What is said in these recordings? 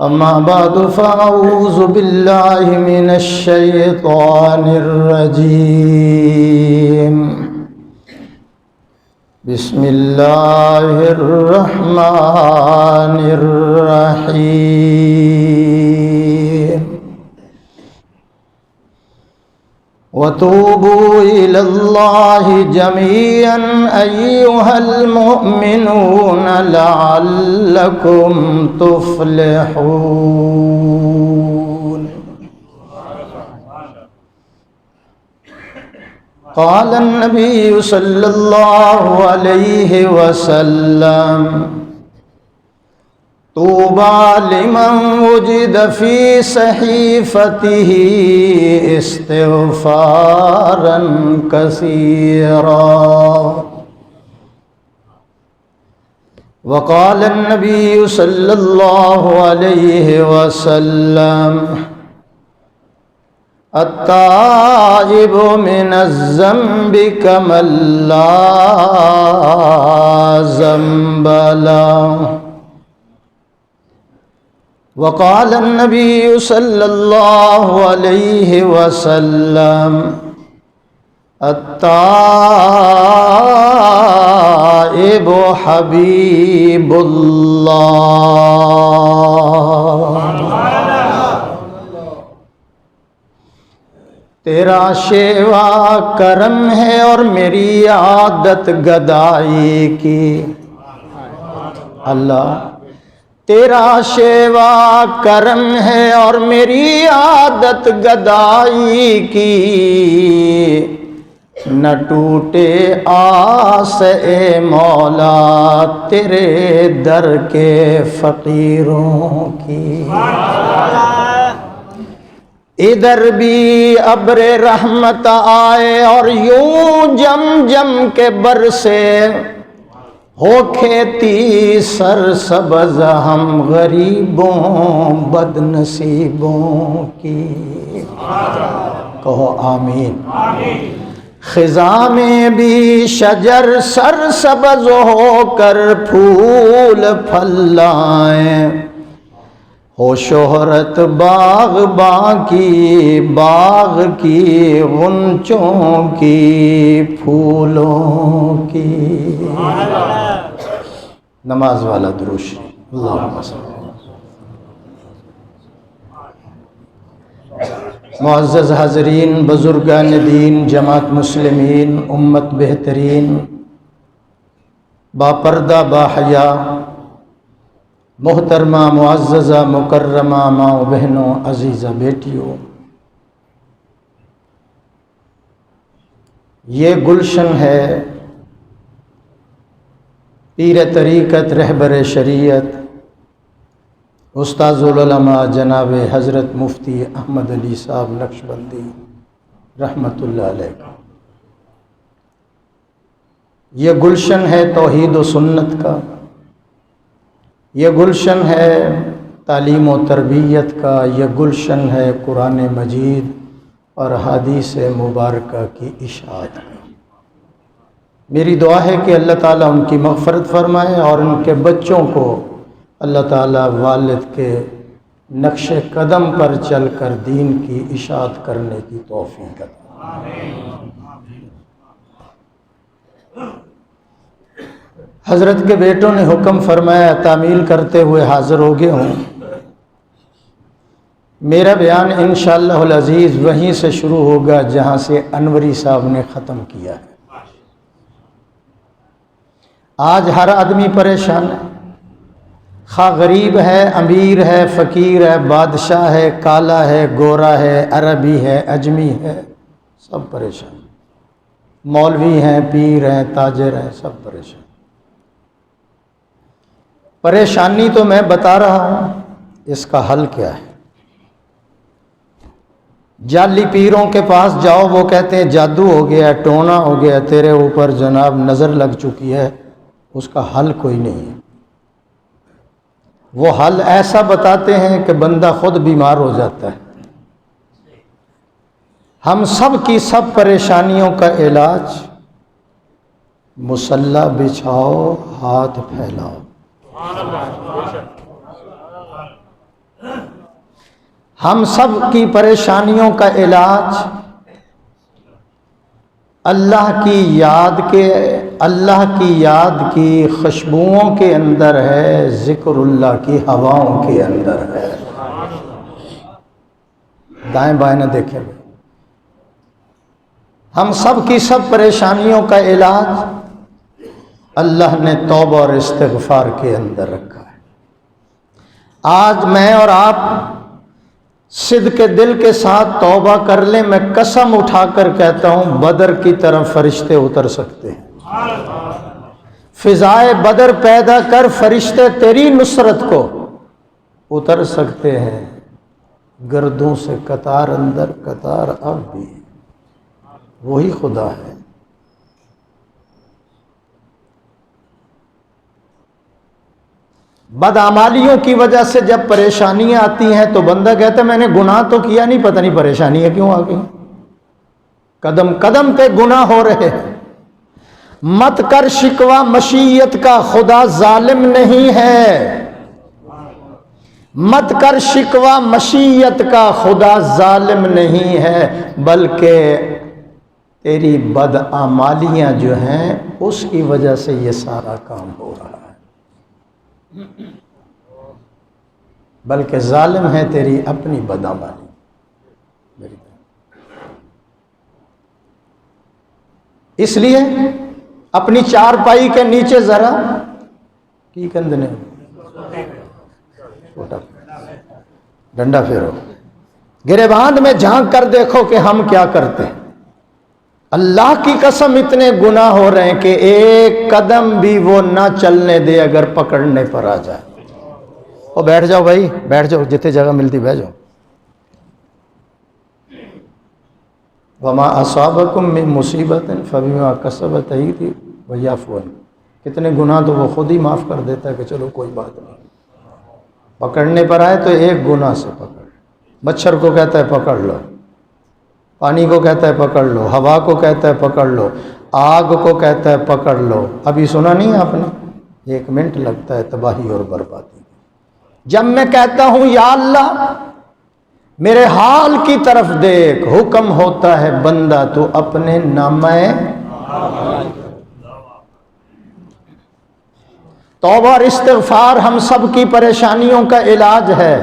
أما بعد فأعوذ بالله من الشيطان الرجيم بسم الله الرحمن الرحيم وتوبوا إلى الله جميعا أيها المؤمنون لعلكم تفلحون. قال النبي صلى الله عليه وسلم طوبى لمن وجد في صحيفته استغفارا كثيرا. وقال النبي صلى الله عليه وسلم التائب من الذنب كمن لا ذنب له. وقال النبي صلى الله عليه وسلم التائب حبيب الله. تیرا شیوا کرم ہے اور میری عادت گدائی کی. اللہ تیرا شیوا کرم ہے اور میری عادت گدائی کی. نہ ٹوٹے آس اے مولا تیرے در کے فقیروں کی. ادھر بھی ابر رحمت آئے اور یوں جم جم کے برسے. ہو کھیتی سرسبز ہم غریبوں بد نصیبوں کی. کہو آمین. خزاں میں بھی شجر سرسبز ہو کر پھول پھل لائیں. ہو شہرت باغباں کی باغ کی غنچوں کی پھولوں کی. نماز والا درود شریف. اللہم صلی. معزز حاضرین، بزرگان دین، جماعت مسلمین، امت بہترین، باپردہ باحیا، محترمہ معززہ مکرمہ ماں بہنوں، عزیزہ بیٹیوں، یہ گلشن ہے پیر طریقت رہبر شریعت استاذ العلماء جناب حضرت مفتی احمد علی صاحب نقشبندی رحمۃ اللہ علیہ. یہ گلشن ہے توحید و سنت کا، یہ گلشن ہے تعلیم و تربیت کا، یہ گلشن ہے قرآن مجید اور حدیث مبارکہ کی اشاعت کا. میری دعا ہے کہ اللہ تعالیٰ ان کی مغفرت فرمائے اور ان کے بچوں کو اللہ تعالیٰ والد کے نقش قدم پر چل کر دین کی اشاعت کرنے کی توفیق عطا. حضرت کے بیٹوں نے حکم فرمایا تعمیل کرتے ہوئے حاضر ہو گئے ہوں. میرا بیان انشاءاللہ العزیز وہیں سے شروع ہوگا جہاں سے انوری صاحب نے ختم کیا ہے. آج ہر آدمی پریشان ہے، خواہ غریب ہے، امیر ہے، فقیر ہے، بادشاہ ہے، کالا ہے، گورا ہے، عربی ہے، اجمی ہے، سب پریشان. مولوی ہیں، پیر ہیں، تاجر ہیں، سب پریشان. پریشانی تو میں بتا رہا ہوں، اس کا حل کیا ہے؟ جعلی پیروں کے پاس جاؤ، وہ کہتے ہیں جادو ہو گیا، ٹونا ہو گیا، تیرے اوپر جناب نظر لگ چکی ہے. اس کا حل کوئی نہیں ہے. وہ حل ایسا بتاتے ہیں کہ بندہ خود بیمار ہو جاتا ہے. ہم سب کی سب پریشانیوں کا علاج مصلی بچھاؤ، ہاتھ پھیلاؤ. ہم سب کی پریشانیوں کا علاج اللہ کی یاد کی خوشبوؤں کے اندر ہے، ذکر اللہ کی ہواؤں کے اندر ہے۔ دائیں بائیں نہ دیکھیں۔ ہم سب کی سب پریشانیوں کا علاج اللہ نے توبہ اور استغفار کے اندر رکھا ہے۔ آج میں اور آپ صدق کے دل کے ساتھ توبہ کر لیں، میں قسم اٹھا کر کہتا ہوں بدر کی طرف فرشتے اتر سکتے ہیں۔ فضائے بدر پیدا کر، فرشتے تیری نصرت کو اتر سکتے ہیں۔ گردوں سے قطار اندر قطار اب بھی وہی خدا ہے۔ بدعمالیوں کی وجہ سے جب پریشانیاں آتی ہیں تو بندہ کہتا ہے میں نے گناہ تو کیا نہیں، پتہ نہیں پریشانیاں کیوں آ گئی۔ قدم قدم پہ گناہ ہو رہے ہیں۔ مت کر شکوہ مشیت کا، خدا ظالم نہیں ہے۔ مت کر شکوہ مشیت کا، خدا ظالم نہیں ہے، بلکہ تیری بدعمالیاں جو ہیں اس کی وجہ سے یہ سارا کام ہو رہا ہے۔ بلکہ ظالم ہے تیری اپنی بدعمالی۔ اس لیے اپنی چارپائی کے نیچے ذرا کی کندنے ڈنڈا پھیرو، گریباں میں جھانک کر دیکھو کہ ہم کیا کرتے ہیں۔ اللہ کی قسم اتنے گناہ ہو رہے ہیں کہ ایک قدم بھی وہ نہ چلنے دے اگر پکڑنے پر آ جائے۔ او بیٹھ جاؤ بھائی، بیٹھ جاؤ، جتنے جگہ ملتی بیٹھ جاؤ۔ وما اصابکم من مصیبت فبما کسبت ایدیکم ویعفو عن، کتنے گناہ تو وہ خود ہی معاف کر دیتا ہے کہ چلو کوئی بات نہیں۔ پکڑنے پر آئے تو ایک گناہ سے پکڑ، مچھر کو کہتا ہے پکڑ لو، پانی کو کہتا ہے پکڑ لو، ہوا کو کہتا ہے پکڑ لو، آگ کو کہتا ہے پکڑ لو۔ ابھی سنا نہیں آپ نے؟ 1 منٹ لگتا ہے تباہی اور بربادی۔ جب میں کہتا ہوں یا اللہ میرے حال کی طرف دیکھ، حکم ہوتا ہے بندہ تو اپنے نامہ توبہ اور استغفار ہم سب کی پریشانیوں کا علاج ہے۔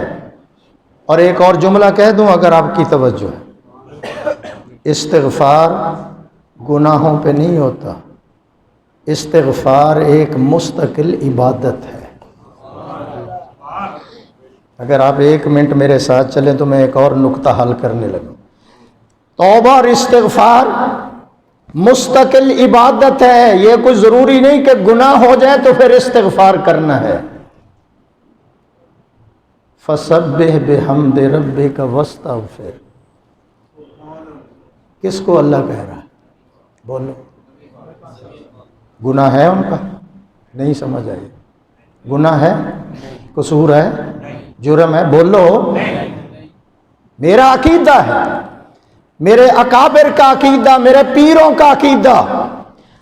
اور ایک اور جملہ کہہ دوں اگر آپ کی توجہ ہے، استغفار گناہوں پہ نہیں ہوتا، استغفار ایک مستقل عبادت ہے۔ اگر آپ 1 منٹ میرے ساتھ چلیں تو میں ایک اور نقطہ حل کرنے لگوں۔ توبہ اور استغفار مستقل عبادت ہے، یہ کوئی ضروری نہیں کہ گناہ ہو جائے تو پھر استغفار کرنا ہے۔ فَسَبِّحْ بِحَمْدِ رَبِّكَ وَاسْتَغْفِرْ، کس کو اللہ کہہ رہا ہے؟ بولو۔ گناہ ہے ان کا؟ نہیں سمجھ آئی؟ گناہ ہے، قصور ہے، جرم ہے؟ بولو۔ میرا عقیدہ ہے، میرے اکابر کا عقیدہ، میرے پیروں کا عقیدہ،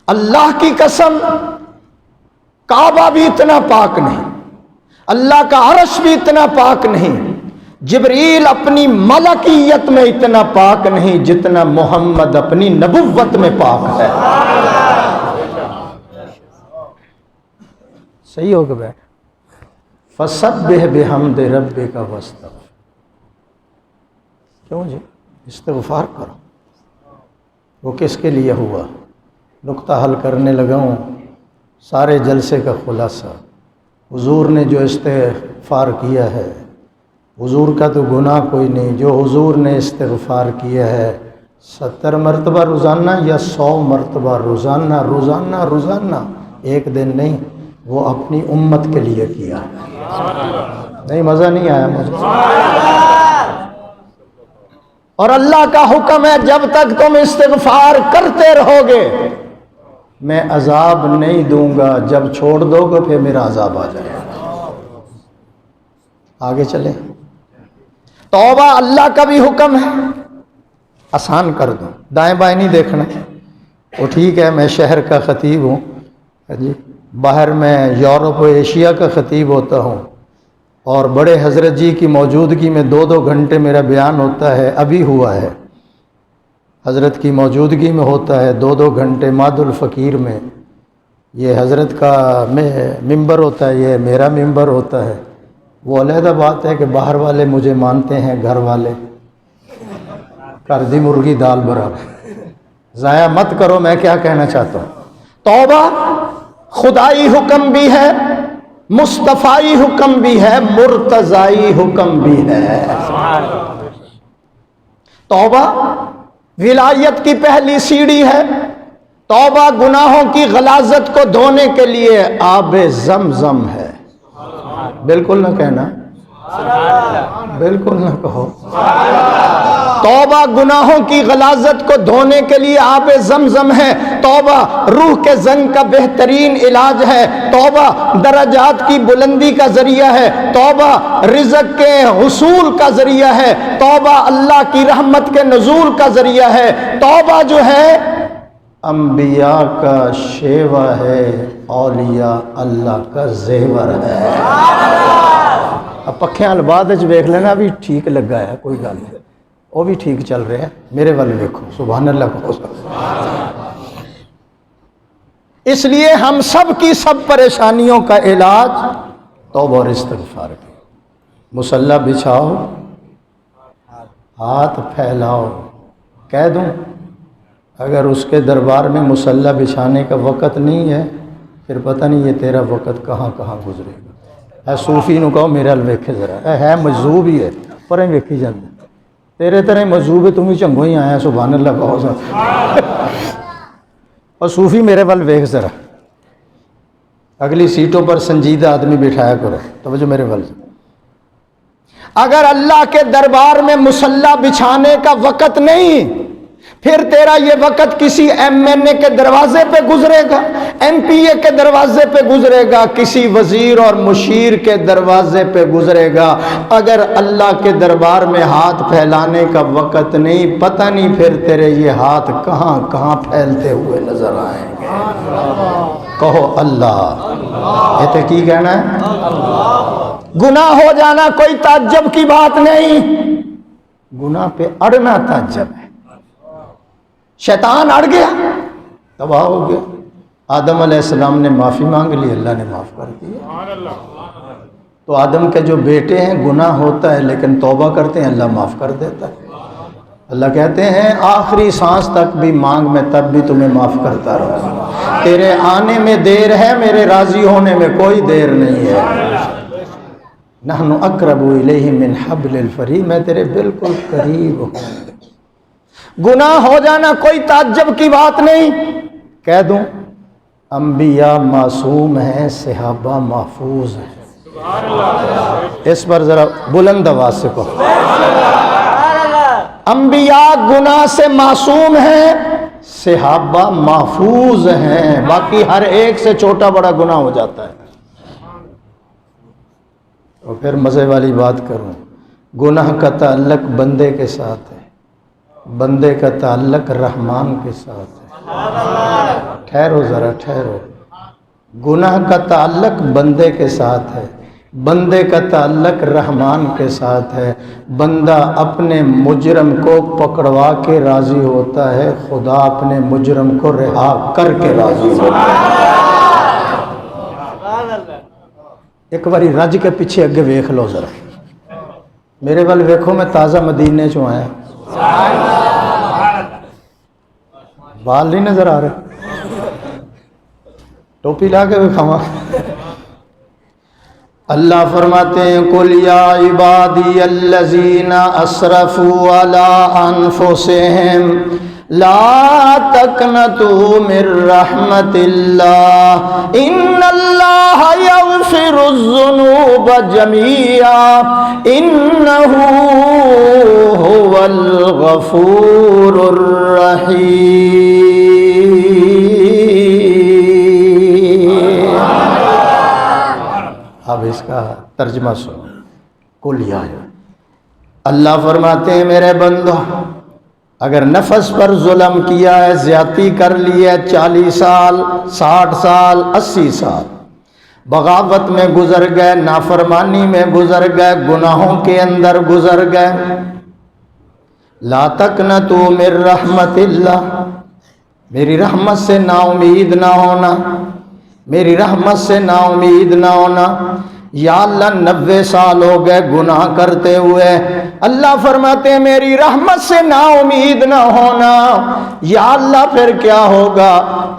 اللہ کی قسم کعبہ بھی اتنا پاک نہیں، اللہ کا عرش بھی اتنا پاک نہیں، جبریل اپنی ملکیت میں اتنا پاک نہیں جتنا محمد اپنی نبوت میں پاک ہے۔ صحیح ہو گیا بیٹھ۔ فَسَبِّحْ بِحَمْدِ رَبِّكَ وَاسْتَغْفِرْ، کیوں جی؟ استغفار کرو۔ وہ کس کے لیے ہوا؟ نقطہ حل کرنے لگا ہوں، سارے جلسے کا خلاصہ۔ حضور نے جو استغفار کیا ہے، حضور کا تو گناہ کوئی نہیں، جو حضور نے استغفار کیا ہے 70 مرتبہ روزانہ یا 100 مرتبہ روزانہ، روزانہ روزانہ، ایک دن نہیں، وہ اپنی امت کے لیے کیا۔ نہیں مزہ نہیں آیا مجھے؟ اور اللہ کا حکم ہے جب تک تم استغفار کرتے رہو گے میں عذاب نہیں دوں گا، جب چھوڑ دو گے پھر میرا عذاب آ جائے گا۔ آگے چلیں۔ توبہ اللہ کا بھی حکم ہے، آسان کر دو، دائیں بائیں نہیں دیکھنا۔ وہ ٹھیک ہے میں شہر کا خطیب ہوں جی، باہر میں یورپ و ایشیا کا خطیب ہوتا ہوں اور بڑے حضرت جی کی موجودگی میں 2-2 گھنٹے میرا بیان ہوتا ہے، ابھی ہوا ہے، حضرت کی موجودگی میں ہوتا ہے 2-2 گھنٹے ماد الفقیر میں۔ یہ حضرت کا ممبر ہوتا ہے، یہ میرا ممبر ہوتا ہے۔ وہ علیحدہ بات ہے کہ باہر والے مجھے مانتے ہیں، گھر والے کر دی مرغی دال برابر۔ ضائع مت کرو، میں کیا کہنا چاہتا ہوں۔ توبہ خدائی حکم بھی ہے، مصطفائی حکم بھی ہے، مرتضائی حکم بھی ہے۔ توبہ ولایت کی پہلی سیڑھی ہے۔ توبہ گناہوں کی غلاظت کو دھونے کے لیے آب زمزم ہے۔ بالکل نہ کہنا، بالکل نہ کہو۔ توبہ گناہوں کی غلاظت کو دھونے کے لیے آب زمزم ہے۔ توبہ روح کے زنگ کا بہترین علاج ہے۔ توبہ درجات کی بلندی کا ذریعہ ہے۔ توبہ رزق کے حصول کا ذریعہ ہے۔ توبہ اللہ کی رحمت کے نزول کا ذریعہ ہے۔ توبہ جو ہے انبیاء کا شیوا ہے، اولیاء اللہ کا زیور ہے۔ اب پکھیاں الباد ویکھ لینا بھی ٹھیک لگا ہے، کوئی گل نہیں، وہ بھی ٹھیک چل رہے ہیں، میرے والے دیکھو، سبحان اللہ کو۔ اس لیے ہم سب کی سب پریشانیوں کا علاج توبہ اور استغفار کی۔ مصلی بچھاؤ، ہاتھ پھیلاؤ، کہہ دوں اگر اس کے دربار میں مصلی بچھانے کا وقت نہیں ہے، پھر پتہ نہیں یہ تیرا وقت کہاں کہاں گزرے گا۔ اے صوفی نو کہو میرا ویکھے ذرا، ہے مجذوب ہی ہے پر ویکھی جاندے، تیرے طرح مجذوب ہے، تم ہی چنگو ہی آیا، سبحان اللہ کہو ذرا۔ اور صوفی میرے وال ویکھ ذرا، اگلی سیٹوں پر سنجیدہ آدمی بٹھایا کرو، توجہ میرے وال۔ اگر اللہ کے دربار میں مصلی بچھانے کا وقت نہیں، پھر تیرا یہ وقت کسی ایم این اے کے دروازے پہ گزرے گا، ایم پی اے کے دروازے پہ گزرے گا، کسی وزیر اور مشیر کے دروازے پہ گزرے گا۔ اگر اللہ کے دربار میں ہاتھ پھیلانے کا وقت نہیں، پتہ نہیں پھر تیرے یہ ہاتھ کہاں کہاں پھیلتے ہوئے نظر آئیں گے۔ کہو اللہ، یہ کی کہنا ہے؟ گناہ ہو جانا کوئی تعجب کی بات نہیں، گناہ پہ اڑنا تعجب ہے۔ شیطان اڑ گیا، تباہ ہو گیا۔ آدم علیہ السلام نے معافی مانگ لی، اللہ نے معاف کر دیا۔ تو آدم کے جو بیٹے ہیں گناہ ہوتا ہے لیکن توبہ کرتے ہیں، اللہ معاف کر دیتا ہے۔ اللہ کہتے ہیں آخری سانس تک بھی مانگ، میں تب بھی تمہیں معاف کرتا رہوں۔ تیرے آنے میں دیر ہے، میرے راضی ہونے میں کوئی دیر نہیں ہے۔ نحن اقرب الیہ من حبل الورید، میں تیرے بالکل قریب ہوں۔ گناہ ہو جانا کوئی تعجب کی بات نہیں۔ کہہ دوں انبیاء معصوم ہیں، صحابہ محفوظ ہیں۔ اس پر ذرا بلند آواز سے کہو، انبیاء گناہ سے معصوم ہیں، صحابہ محفوظ ہیں، باقی ہر ایک سے چھوٹا بڑا گناہ ہو جاتا ہے۔ اور پھر مزے والی بات کروں، گناہ کا تعلق بندے کے ساتھ ہے، بندے کا تعلق رحمان کے ساتھ ہے۔ ٹھہرو ذرا ٹھہرو، گناہ کا تعلق بندے کے ساتھ ہے، بندے کا تعلق رحمان کے ساتھ ہے۔ بندہ اپنے مجرم کو پکڑوا کے راضی ہوتا ہے، خدا اپنے مجرم کو رہا کر کے راضی ہوتا ہے۔ ایک باری رج کے پیچھے اگے ویکھ لو ذرا، میرے وال ویکھو، میں تازہ مدینے چوں آیا، بال نہیں نظر آ رہے، ٹوپی لا کے دکھاواں۔ اللہ فرماتے ہیں قل یا عبادی الذین اسرفوا علی انفسہم لا تقنطوا من رحمت اللہ ان اللہ یغفر الذنوب جميعا انہ هو الغفور الرحیم۔ اب اس کا ترجمہ سنو، قل یا، اللہ فرماتے ہیں میرے بندو، اگر نفس پر ظلم کیا ہے، زیادتی کر لی ہے، 40 سال 60 سال 80 سال، بغاوت میں گزر گئے، نافرمانی میں گزر گئے، گناہوں کے اندر گزر گئے۔ لا تقنطوا من رحمت اللہ، میری رحمت سے نا امید نہ ہونا، میری رحمت سے نا امید نہ ہونا۔ یا اللہ 90 سال ہو گئے گناہ کرتے ہوئے، اللہ فرماتے ہیں میری رحمت سے نا امید نہ ہونا۔ یا اللہ پھر کیا ہوگا؟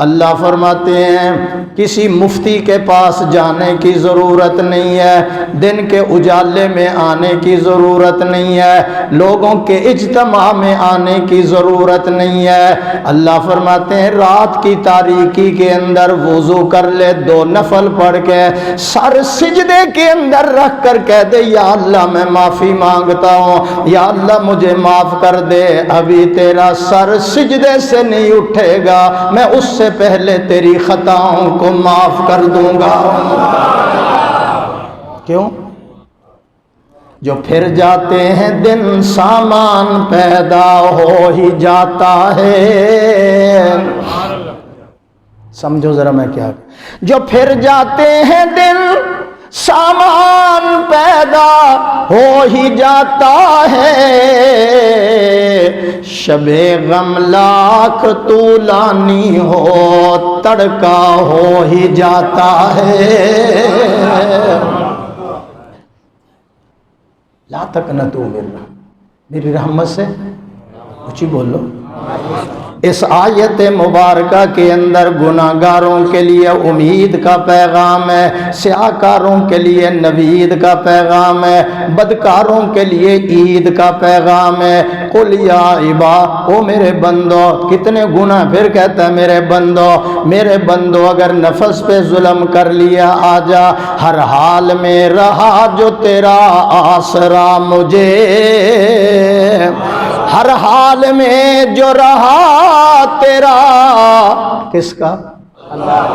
اللہ فرماتے ہیں کسی مفتی کے پاس جانے کی ضرورت نہیں ہے، دن کے اجالے میں آنے کی ضرورت نہیں ہے، لوگوں کے اجتماع میں آنے کی ضرورت نہیں ہے۔ اللہ فرماتے ہیں رات کی تاریکی کے اندر وضو کر لے، 2 نفل پڑھ کے سر سجدے کے اندر رکھ کر کہہ دے یا اللہ میں معافی مانگتا ہوں، یا اللہ مجھے معاف کر دے، ابھی تیرا سر سجدے سے نہیں اٹھے گا، میں اس سے پہلے تیری خطاؤں کو معاف کر دوں گا۔ کیوں؟ جو پھر جاتے ہیں دن سامان پیدا ہو ہی جاتا ہے۔ سمجھو ذرا میں کیا، جو پھر جاتے ہیں دن سامان پیدا ہو ہی جاتا ہے، شب غم لاکھ طولانی ہو تڑکا ہو ہی جاتا ہے۔ لا تقنطوا من رحمت، میری رحمت سے کچھ ہی بول لو۔ اس آیت مبارکہ کے اندر گناہگاروں کے لیے امید کا پیغام ہے، سیاہکاروں کے لیے نوید کا پیغام ہے، بدکاروں کے لیے عید کا پیغام ہے۔ قل یا عباد، او میرے بندو، کتنے گناہ پھر کہتا ہے میرے بندو، میرے بندو اگر نفس پہ ظلم کر لیا آجا، ہر حال میں رہا جو تیرا آسرا مجھے، ہر حال میں جو رہا تیرا، کس کا؟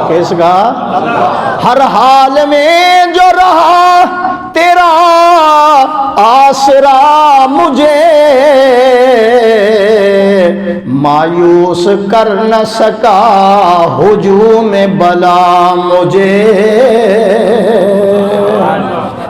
کس کا؟ ہر حال میں جو رہا تیرا آسرا مجھے، مایوس کر نہ سکا ہجوم بلا مجھے۔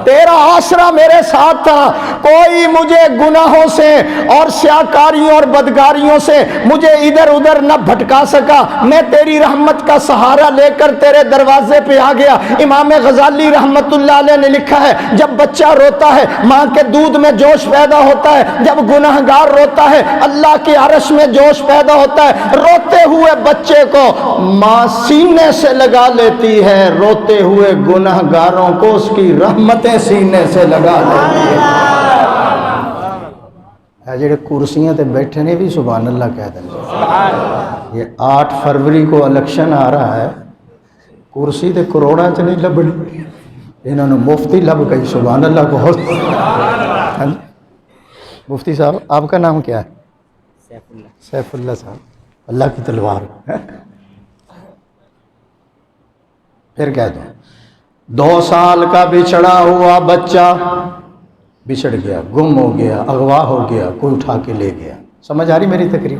تیرا آسرا میرے ساتھ تھا، کوئی مجھے گناہوں سے اور سیاکاریوں اور بدکاریوں سے مجھے ادھر ادھر نہ بھٹکا سکا، میں تیری رحمت کا سہارا لے کر تیرے دروازے پہ آ گیا۔ امام غزالی رحمت اللہ علیہ نے لکھا ہے جب بچہ روتا ہے ماں کے دودھ میں جوش پیدا ہوتا ہے، جب گناہگار روتا ہے اللہ کے عرش میں جوش پیدا ہوتا ہے۔ روتے ہوئے بچے کو ماں سینے سے لگا لیتی ہے، روتے ہوئے گناہگاروں کو اس کی رحمتیں سینے سے لگا لیتی ہے۔ جڑے کرسیاں تے بیٹھے نے بھی سبحان اللہ کہہ دیں۔ یہ 8 فروری کو الیکشن آ رہا ہے، کرسی تے کروڑا چ نہیں لبنی، انہوں نے مفتی لب گئی، سبحان اللہ کو۔ مفتی صاحب آپ کا نام کیا ہے؟ سیف اللہ صاحب، اللہ کی تلوار۔ پھر کہہ دوں 2 سال کا بچھڑا ہوا بچہ بچھڑ گیا، گم ہو گیا، اغوا ہو گیا، کوئی اٹھا کے لے گیا۔ سمجھ آ رہی میری تقریر؟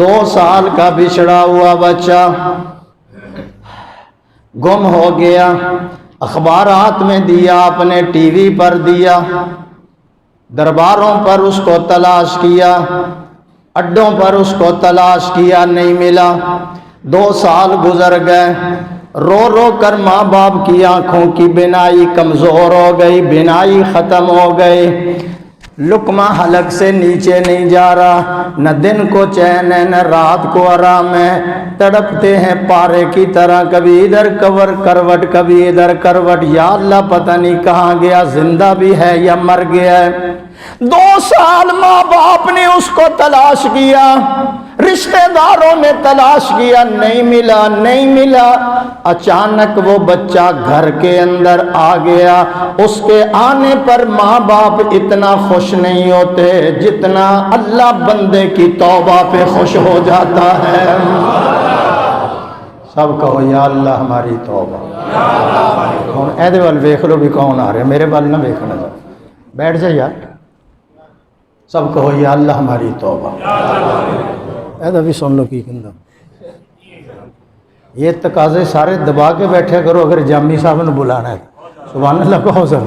2 سال کا بچھڑا ہوا بچہ گم ہو گیا، اخبارات میں دیا، اپنے ٹی وی پر دیا، درباروں پر اس کو تلاش کیا، اڈوں پر اس کو تلاش کیا، نہیں ملا۔ 2 سال گزر گئے، رو رو کر ماں باپ کی آنکھوں کی بینائی کمزور ہو گئی، بینائی ختم ہو گئی، لقمہ حلق سے نیچے نہیں جا رہا، نہ دن کو چین ہے نہ رات کو آرام ہے، تڑپتے ہیں پارے کی طرح، کبھی ادھر کروٹ کبھی ادھر کروٹ، یا اللہ پتہ نہیں کہاں گیا، زندہ بھی ہے یا مر گیا ہے۔ 2 سال ماں باپ نے اس کو تلاش کیا، رشتہ داروں نے تلاش کیا، نہیں ملا، نہیں ملا۔ اچانک وہ بچہ گھر کے اندر آ گیا، اس کے آنے پر ماں باپ اتنا خوش نہیں ہوتے جتنا اللہ بندے کی توبہ پہ خوش ہو جاتا ہے۔ سب کہو یا اللہ ہماری توبہ۔ کون ایدے وال ویکھ لو بھی کون آ رہے، میرے وال نہ ویکھنا جا، بیٹھ جا یار، سب کہو یا اللہ ہماری توبہ۔ ایدہ بھی سن لو کی کندہ یہ تقاضے سارے دبا کے بیٹھے کرو اگر جامی صاحب نے بلانا ہے. سبحان اللہ کہو سر.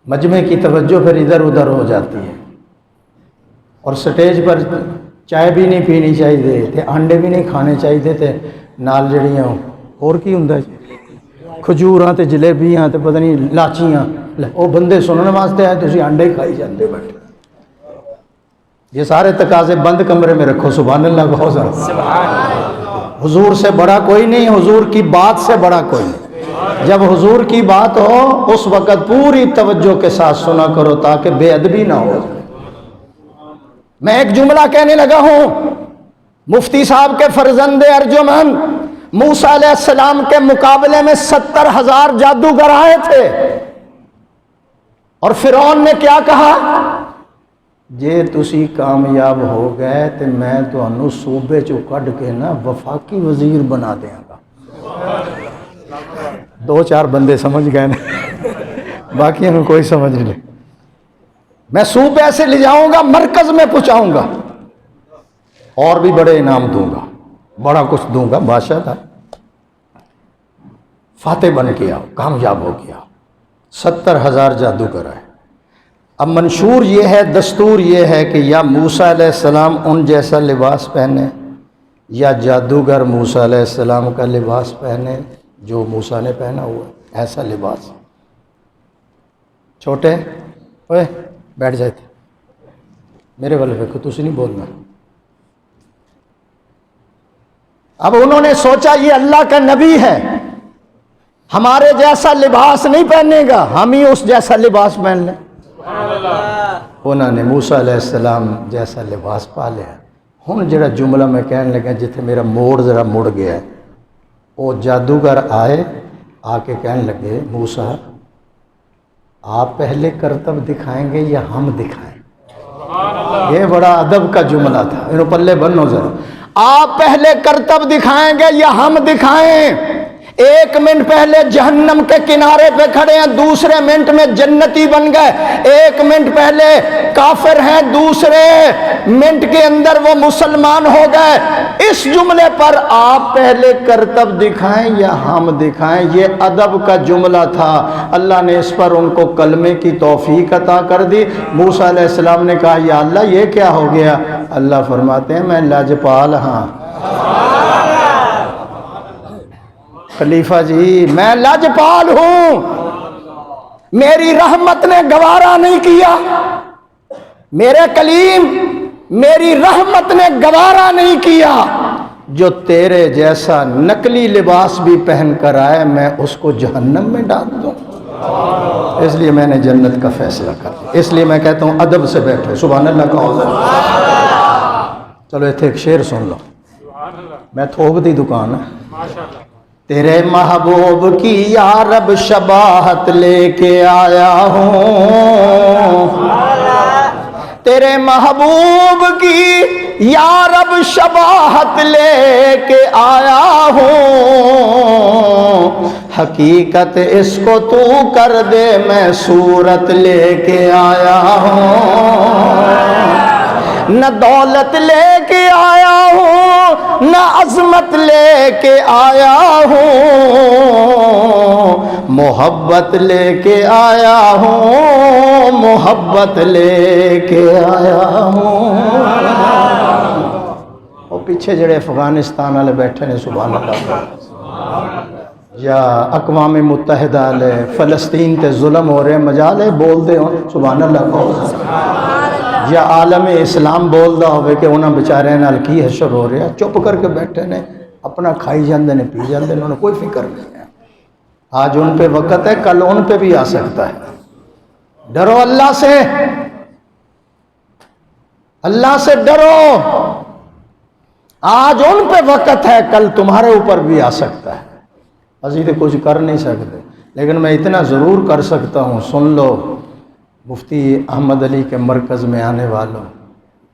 مجمع کی توجہ پھر ادھر ادھر ہو جاتی ہے. اور سٹیج پر چائے بھی نہیں پینی چاہیے تھے, انڈے بھی نہیں کھانے چاہیے تھے, نال جڑیاں اور کی ہوندا ہے کھجوراں تے جلیبیاں تے پتہ نہیں لاچیاں, وہ بندے سننے واسطے آئے تسی انڈے ہی کھائی جاندے بیٹھے. یہ سارے تقاضے بند کمرے میں رکھو. سبحان اللہ کہو ذرا. حضور سے بڑا کوئی نہیں, حضور کی بات سے بڑا کوئی نہیں. جب حضور کی بات ہو اس وقت پوری توجہ کے ساتھ سنا کرو تاکہ بے ادبی نہ ہو. میں ایک جملہ کہنے لگا ہوں, مفتی صاحب کے فرزند ارجمند موسیٰ علیہ السلام کے مقابلے میں 70,000 جادوگر آئے تھے, اور فرعون نے کیا کہا, جے تسی کامیاب ہو گئے تو میں تانوں صوبے چوں کڈ کے نا وفاقی وزیر بنا دیاں گا. 2-4 بندے سمجھ گئے نا, باقیوں کو کوئی سمجھ نہیں. میں صوبے سے لے جاؤں گا, مرکز میں پہنچاؤں گا, اور بھی بڑے انعام دوں گا, بڑا کچھ دوں گا. بادشاہ تھا, فاتح بن کے آؤ, کامیاب ہو گیا. 70,000 جادوگر آئے. اب منشور یہ ہے, دستور یہ ہے کہ یا موسیٰ علیہ السلام ان جیسا لباس پہنے یا جادوگر موسیٰ علیہ السلام کا لباس پہنے جو موسیٰ نے پہنا ہوا, ایسا لباس. چھوٹے اوے بیٹھ جائے تھے, میرے والے دیکھو تسی نہیں بولنا. اب انہوں نے سوچا یہ اللہ کا نبی ہے, ہمارے جیسا لباس نہیں پہنے گا, ہم ہی اس جیسا لباس پہن لیں. انہوں نے موسیٰ علیہ السلام جیسا لباس پا لیا. ہن جڑا جملہ میں کہنے لگا جتنے میرا موڑ ذرا مڑ گیا ہے, وہ جادوگر آئے, آ کے کہنے لگے موسیٰ آپ پہلے کرتب دکھائیں گے یا ہم دکھائیں. یہ بڑا ادب کا جملہ تھا, انہوں پلے بنو ذرا. آپ پہلے کرتب دکھائیں گے یا ہم دکھائیں. 1 منٹ پہلے جہنم کے کنارے پہ کھڑے ہیں, دوسرے منٹ میں جنتی بن گئے. 1 منٹ پہلے کافر ہیں, دوسرے منٹ کے اندر وہ مسلمان ہو گئے. اس جملے پر آپ پہلے کرتب دکھائیں یا ہم دکھائیں, یہ ادب کا جملہ تھا. اللہ نے اس پر ان کو کلمے کی توفیق عطا کر دی. موسیٰ علیہ السلام نے کہا یا اللہ یہ کیا ہو گیا. اللہ فرماتے ہیں میں لاجپال ہاں. خلیفہ جی میں لاجپال ہوں, میری رحمت نے گوارا نہیں کیا, میرے کلیم میری رحمت نے گوارا نہیں کیا جو تیرے جیسا نقلی لباس بھی پہن کر آئے میں اس کو جہنم میں ڈال دوں. اس لیے میں نے جنت کا فیصلہ کر دیا. اس لیے میں کہتا ہوں ادب سے بیٹھو. سبحان اللہ کا. چلو ایتھے ایک شعر سن لو, میں تھوک دی دکان ہے. تیرے محبوب کی یا رب شباہت لے کے آیا ہوں, تیرے محبوب کی یا رب شباہت لے کے آیا ہوں. حقیقت اس کو تو کر دے میں صورت لے کے آیا ہوں. نہ دولت لے کے آیا ہوں نہ عظمت لے کے آیا ہوں, محبت لے کے آیا ہوں, محبت لے کے آیا ہوں. اور پیچھے جڑے افغانستان والے بیٹھے نے سبحان اللہ, یا اقوام متحدہ والے فلسطین تے ظلم ہو رہے مجالے بول دے ہوں سبحان اللہ, یا عالم اسلام بول دا ہوئے کہ انہاں بچارے نال کی حشر ہو رہا, چپ کر کے بیٹھے نے, اپنا کھائی جاندے نے, پی جاندے نے, انہوں کوئی فکر نہیں ہے. آج ان پہ وقت ہے, کل ان پہ بھی آ سکتا ہے. ڈرو اللہ سے, اللہ سے ڈرو. آج ان پہ وقت ہے, کل تمہارے اوپر بھی آ سکتا ہے. ابھی تو کچھ کر نہیں سکتے, لیکن میں اتنا ضرور کر سکتا ہوں. سن لو مفتی احمد علی کے مرکز میں آنے والوں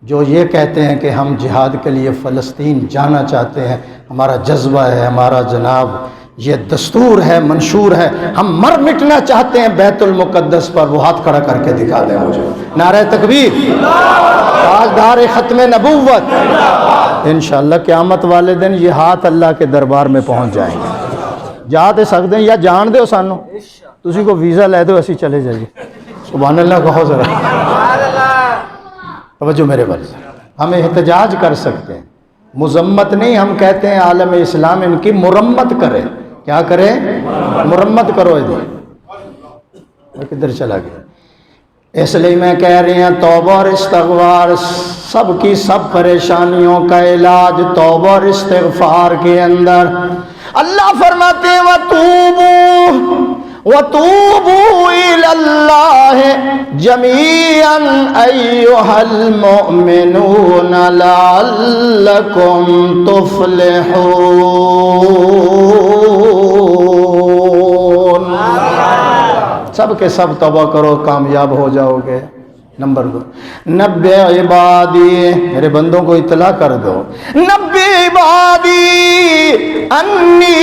جو یہ کہتے ہیں کہ ہم جہاد کے لیے فلسطین جانا چاہتے ہیں, ہمارا جذبہ ہے, ہمارا جناب یہ دستور ہے، منشور ہے. ہم مر مٹنا چاہتے ہیں بیت المقدس پر، وہ ہاتھ کھڑا کر کے دکھا دیں مجھے. نعرہ تکبیر، تاجدار ختم نبوت. انشاءاللہ قیامت والے دن یہ ہاتھ اللہ کے دربار میں پہنچ جائیں گے. جا تے سکتے ہیں یا جان دے سانو، تسی کو ویزا لے دو اسی چلے جائیے. سبحان اللہ کہو ذرا. توجہ میرے بھائی، ہم احتجاج کر سکتے ہیں، مذمت نہیں. ہم کہتے ہیں عالم اسلام ان کی مرمت کرے. کیا کرے؟ مرمت کرو. کدھر چلا گیا؟ اس لیے میں کہہ رہی ہیں توبہ اور استغفار سب کی سب پریشانیوں کا علاج توبہ اور استغفار کے اندر. اللہ فرماتے ہیں وَتُوبُوا إِلَى اللَّهِ جَمِيعًا أَيُّهَا الْمُؤْمِنُونَ لَعَلَّكُمْ تُفْلِحُونَ. سب کے سب توبہ کرو، کامیاب ہو جاؤ گے. نمبر 2، نبی عبادی، میرے بندوں کو اطلاع کر دو، نبی عبادی انی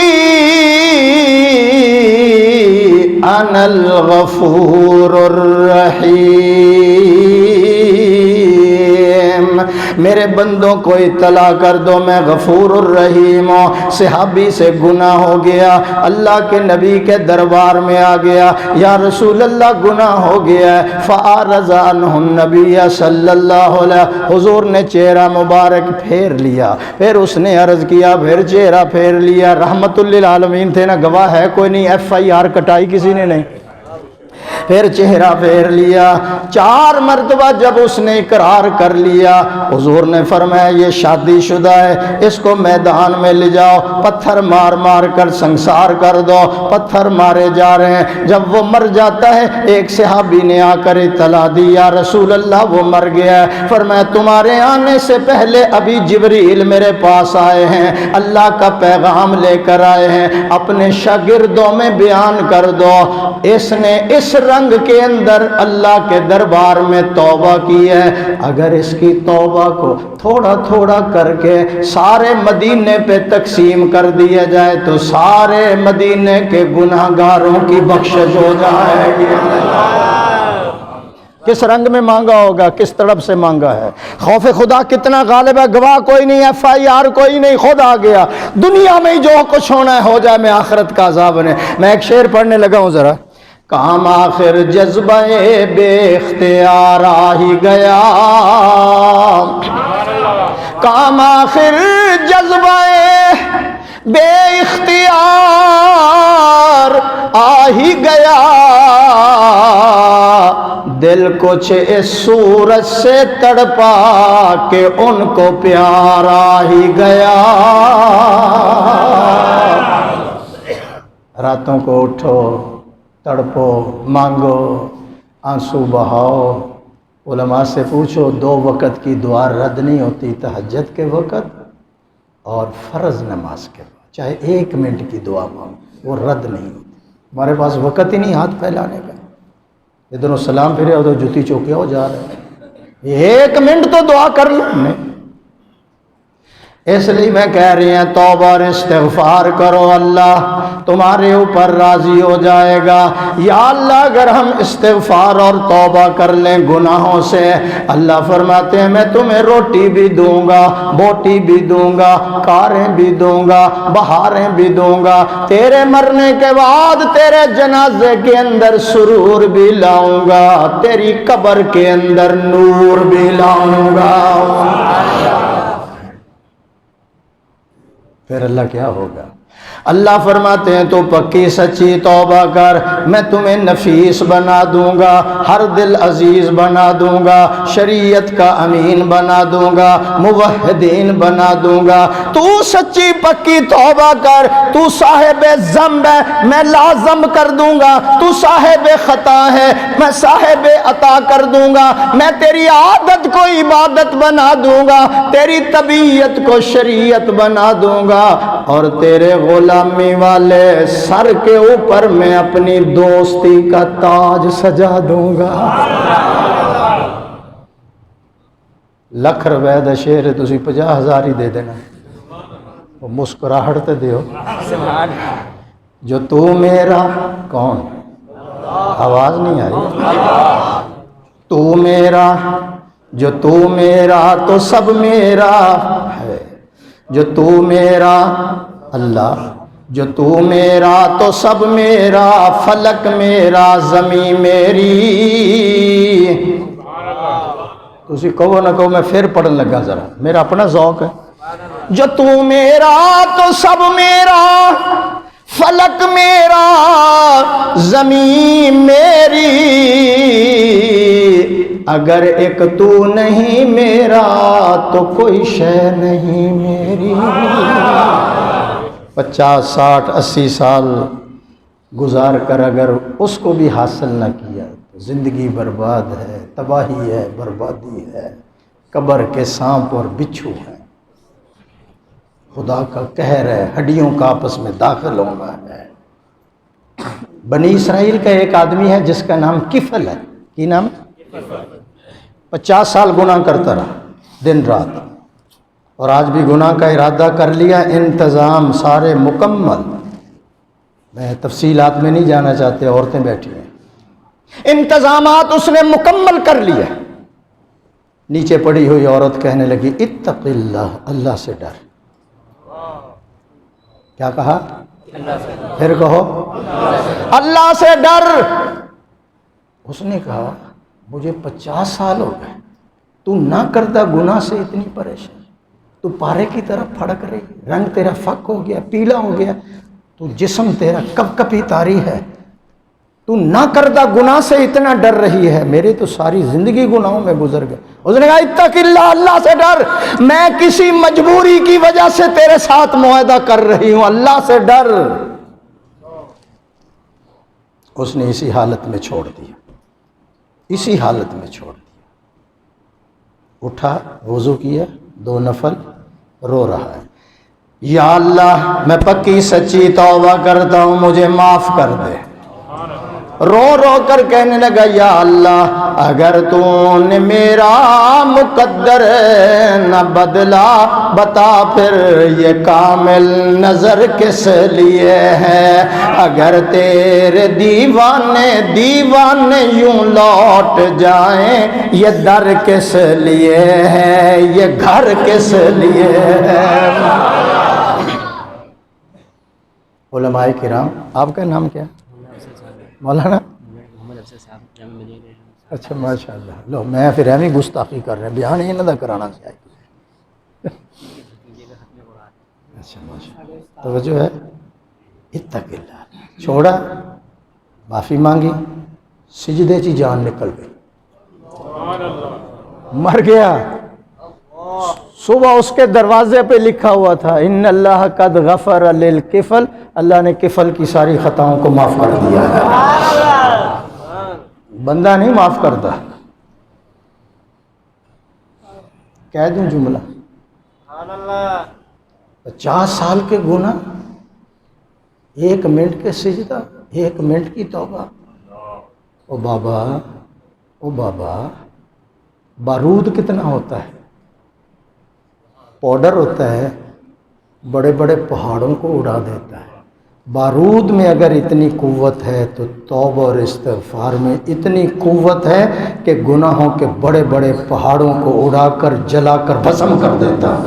انا الغفور الرحیم. میرے بندوں کو اطلاع کر دو میں غفور الرحیم ہوں. صحابی سے گناہ ہو گیا، اللہ کے نبی کے دربار میں آ گیا، یا رسول اللہ گناہ ہو گیا ہے. فَأَعْرَضَ عَنْهُ النَّبِيَّ صلی اللہ علیہ، حضور نے چہرہ مبارک پھیر لیا، پھر اس نے عرض کیا، پھر چہرہ پھیر لیا. رحمت للعالمین تھے نا، گواہ ہے کوئی نہیں، FIR کٹائی کسی نے نہیں. پھر چہرہ پھیر لیا. 4 مرتبہ جب اس نے اقرار کر لیا، حضور نے فرمایا یہ شادی شدہ ہے، اس کو میدان میں لے جاؤ، پتھر مار مار کر سنسار کر دو. پتھر مارے جا رہے ہیں. جب وہ مر جاتا ہے، ایک صحابی نے آ کر اطلاع دی، یا رسول اللہ وہ مر گیا ہے. فرمایا تمہارے آنے سے پہلے ابھی جبریل میرے پاس آئے ہیں، اللہ کا پیغام لے کر آئے ہیں، اپنے شاگردوں میں بیان کر دو اس نے اس رنگ کے اندر اللہ کے دربار میں توبہ کی ہے. اگر اس کی توبہ کو تھوڑا تھوڑا کر کے سارے مدینے پہ تقسیم کر دیا جائے تو سارے مدینے کے گناہ گاروں کی بخشش ہو جائے گی. کس رنگ میں مانگا ہوگا، کس طرف سے مانگا ہے. خوف خدا کتنا غالب ہے. گواہ کوئی نہیں، FIR کوئی نہیں، خود آ گیا. دنیا میں جو کچھ ہونا ہے ہو جائے، میں آخرت کا عذاب نہیں. میں ایک شعر پڑھنے لگا ہوں ذرا. کام آخر جذبہ بے اختیار آ ہی گیا، کام آخر جذبہ بے اختیار آ ہی گیا، دل کچھ اس صورت سے تڑپا کہ ان کو پیار آ ہی گیا. راتوں کو اٹھو، تڑپو، مانگو، آنسو بہاؤ. علماء سے پوچھو 2 وقت کی دعا رد نہیں ہوتی، تہجد کے وقت اور فرض نماز کے وقت. چاہے 1 منٹ کی دعا مانگو، وہ رد نہیں ہوتی. ہمارے پاس وقت ہی نہیں ہاتھ پھیلانے کا. ادھر سلام پھرے ادھر جوتی چوکیا ہو جا رہے ہیں. 1 منٹ تو دعا کر لو. نہیں، اس لیے میں کہہ رہی ہیں توبہ اور استغفار کرو، اللہ تمہارے اوپر راضی ہو جائے گا. یا اللہ اگر ہم استغفار اور توبہ کر لیں گناہوں سے، اللہ فرماتے ہیں میں تمہیں روٹی بھی دوں گا، بوٹی بھی دوں گا، کاریں بھی دوں گا، بہاریں بھی دوں گا. تیرے مرنے کے بعد تیرے جنازے کے اندر سرور بھی لاؤں گا، تیری قبر کے اندر نور بھی لاؤں گا. پھر اللہ کیا ہوگا؟ اللہ فرماتے ہیں تو پکی سچی توبہ کر، میں تمہیں نفیس بنا دوں گا، ہر دل عزیز بنا دوں گا، شریعت کا امین بنا دوں گا، موحدین بنا دوں گا. تو سچی پکی توبہ کر. تو صاحب ذنب ہے، میں لازم کر دوں گا. تو صاحب خطا ہے، میں صاحب عطا کر دوں گا. میں تیری عادت کو عبادت بنا دوں گا، تیری طبیعت کو شریعت بنا دوں گا، اور تیرے غلامی والے سر کے اوپر میں اپنی دوستی کا تاج سجا دوں گا. 1,00,000 روپے دا شعر ہے، تسی 50,000 ہی دے دینا. وہ مسکراہٹ تے دیو. جو تو میرا کون؟ آواز نہیں آئی. تو میرا، جو تو میرا تو سب میرا ہے. جو تو میرا اللہ، جو تو میرا تو سب میرا، فلک میرا زمین میری. تسی کہو نہ کہو میں پھر پڑھن لگا ذرا، میرا اپنا ذوق ہے. جو تو میرا تو سب میرا، فلک میرا زمین میری. اگر ایک تو نہیں میرا تو کوئی شے نہیں میری. 50 60 80 سال گزار کر اگر اس کو بھی حاصل نہ کیا تو زندگی برباد ہے، تباہی ہے، بربادی ہے. قبر کے سانپ اور بچھو ہیں، خدا کا قہر ہے، ہڈیوں کا آپس میں داخل ہونا ہے. بنی اسرائیل کا ایک آدمی ہے جس کا نام کفل ہے. کی نام؟ 50 سال گناہ کرتا رہا دن رات، اور آج بھی گناہ کا ارادہ کر لیا. انتظام سارے مکمل، میں تفصیلات میں نہیں جانا چاہتے، عورتیں بیٹھی ہیں. انتظامات اس نے مکمل کر لیا. نیچے پڑی ہوئی عورت کہنے لگی اتق اللہ، اللہ سے ڈر. کیا کہا؟ پھر کہو اللہ سے ڈر. اس نے کہا مجھے 50 سال ہو گئے، تو نہ کردہ گناہ سے اتنی پریشان، تو پارے کی طرح پھڑک رہی، رنگ تیرا فک ہو گیا، پیلا ہو گیا، تو جسم تیرا کپ کپی طاری ہے، تو نہ کردہ گناہ سے اتنا ڈر رہی ہے. میرے تو ساری زندگی گناہوں میں گزر گئے. اس نے کہا اتق اللہ، اللہ سے ڈر. میں کسی مجبوری کی وجہ سے تیرے ساتھ معاہدہ کر رہی ہوں، اللہ سے ڈر. اس نے اسی حالت میں چھوڑ دیا، اسی حالت میں چھوڑ دیا. اٹھا، وضو کیا، 2 نفل، رو رہا ہے. یا اللہ میں پکی سچی توبہ کرتا ہوں، مجھے معاف کر دے. رو رو کر کہنے لگا یا اللہ اگر تو نے میرا مقدر نہ بدلا، بتا پھر یہ کامل نظر کس لیے ہے. اگر تیرے دیوانے یوں لوٹ جائیں، یہ در کس لیے ہے، یہ گھر کس لیے ہے. علماء کرام، آپ کا نام کیا؟ مولانا؟ اچھا ماشاء اللہ. لو میں پھر ایویں گستاخی کر رہے ہیں، بیان ہی نہ کرانا چاہیے. اچھا ماشاء اللہ، توجہ ہے. اتق اللہ، چھوڑا، معافی مانگی، سجدے چی جان نکل گئی، مر گیا. صبح اس کے دروازے پہ لکھا ہوا تھا ان اللہ قد غفر للکفل، اللہ نے کفل کی ساری خطاؤں کو معاف کر دیا ہے. بندہ نہیں معاف کرتا. کہہ دوں جملہ، 50 سال کے گناہ، 1 منٹ کے سجدہ، 1 منٹ کی توبہ. او بابا، بارود کتنا ہوتا ہے، پاؤڈر ہوتا ہے، بڑے بڑے پہاڑوں کو اڑا دیتا ہے. بارود میں اگر اتنی قوت ہے تو توبہ اور استغفار میں اتنی قوت ہے کہ گناہوں کے بڑے بڑے پہاڑوں کو اڑا کر جلا کر بھسم کر دیتا ہے.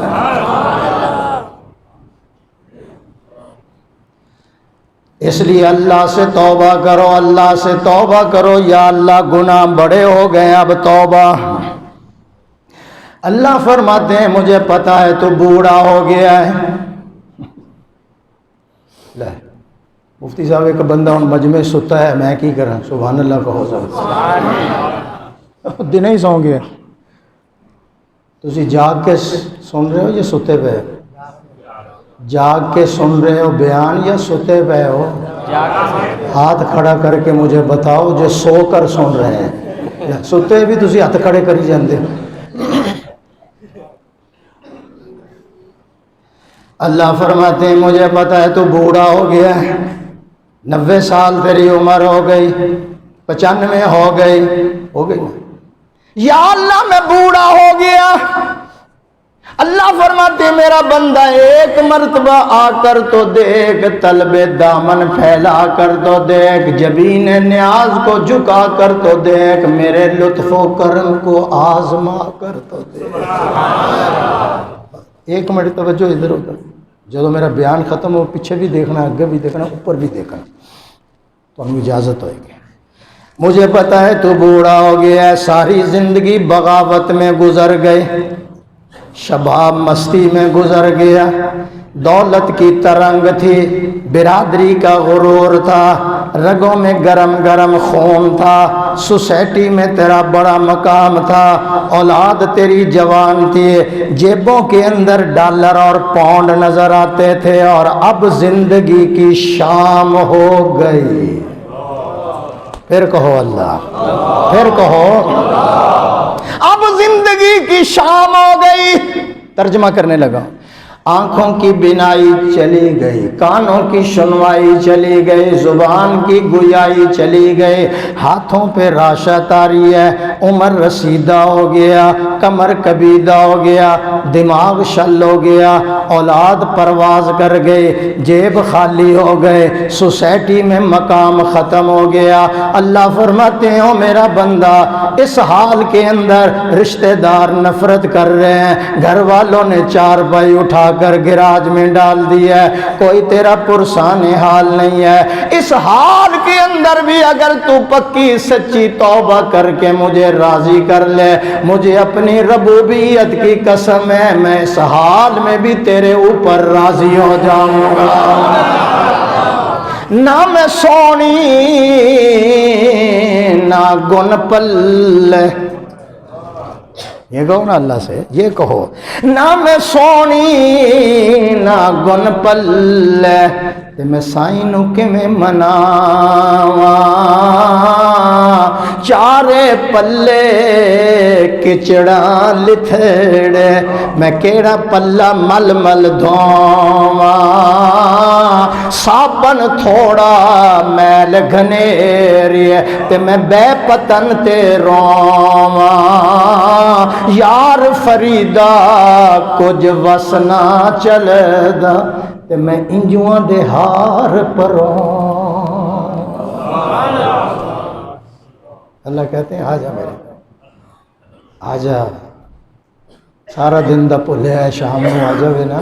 اس لیے اللہ سے توبہ کرو، اللہ سے توبہ کرو. یا اللہ گناہ بڑے ہو گئے، اب توبہ. اللہ فرماتے ہیں مجھے پتا ہے تو بوڑھا ہو گیا ہے. مفتی صاحب ایک بندہ ہوں مجمع ستا ہے، میں کی کروں؟ سبحان اللہ کہو. دن ہی سو گیا. تسی جاگ کے سن رہے ہو یا ستے پہ؟ جاگ کے سن رہے ہو بیان یا ستے پہ ہو؟ ہاتھ کھڑا کر کے مجھے بتاؤ جو سو کر سن رہے ہیں. ستے بھی تسی ہاتھ کھڑے کری جاندے. اللہ فرماتے ہیں مجھے پتا ہے تو بوڑھا ہو گیا ہے، 90 سال تیری عمر ہو گئی، 95 ہو گئی. یا اللہ میں بوڑھا ہو گیا، اللہ فرماتے میرا بندہ ایک مرتبہ آ کر تو دیکھ، طلب دامن پھیلا کر تو دیکھ، جبین نیاز کو جھکا کر تو دیکھ، میرے لطف و کرم کو آزما کر تو دیکھ۔ ایک منٹ توجہ ادھر ادھر، جب میرا بیان ختم ہو پیچھے بھی دیکھنا، آگے بھی دیکھنا، اوپر بھی دیکھنا، تو ہمیں اجازت ہوئے گی۔ مجھے پتا ہے تو بوڑھا ہو گیا ہے، ساری زندگی بغاوت میں گزر گئے، شباب مستی میں گزر گیا، دولت کی ترنگ تھی، برادری کا غرور تھا، رگوں میں گرم گرم خون تھا، سوسائٹی میں تیرا بڑا مقام تھا، اولاد تیری جوان تھی، جیبوں کے اندر ڈالر اور پاؤنڈ نظر آتے تھے، اور اب زندگی کی شام ہو گئی۔ پھر کہو اللہ، پھر کہو اب زندگی کی شام ہو گئی۔ ترجمہ کرنے لگا، آنکھوں کی بینائی چلی گئی، کانوں کی سنوائی چلی گئی، زبان کی گویائی چلی گئی، ہاتھوں پہ راشت آ رہی ہے، عمر رسیدہ ہو گیا، کمر کبیدہ ہو گیا، دماغ شل ہو گیا، اولاد پرواز کر گئی، جیب خالی ہو گئے، سوسائٹی میں مقام ختم ہو گیا۔ اللہ فرماتے ہیں میرا بندہ اس حال کے اندر رشتہ دار نفرت کر رہے ہیں، گھر والوں نے چار پائی اٹھا کر گراج میں ڈال دیا ہے، کوئی تیرا پرسان حال نہیں ہے۔ اس حال کے اندر بھی اگر تو پکی سچی توبہ کر کے مجھے راضی کر لے، مجھے اپنی ربوبیت کی قسم ہے میں اس حال میں بھی تیرے اوپر راضی ہو جاؤں گا۔ نہ میں سونی نہ گن پلے، یہ کہو نا اللہ سے، یہ کہو نہ میں سونی نہ گن پلے، تے میں سائنو کے میں مناواں، چارے پلے کچڑا لتھڑے، میں کیڑا پلہ مل مل دھواں، صابن تھوڑا میل گھنیری، تے میں بے پتن تے رواں، یار فریدا کچھ وسنا چلدا، تے میں انجواں دے ہار پروں۔ اللہ کہتے ہیں آجا میرے، آجا، سارا دن دا بھولیا ہے، شام میں آجا وے نا،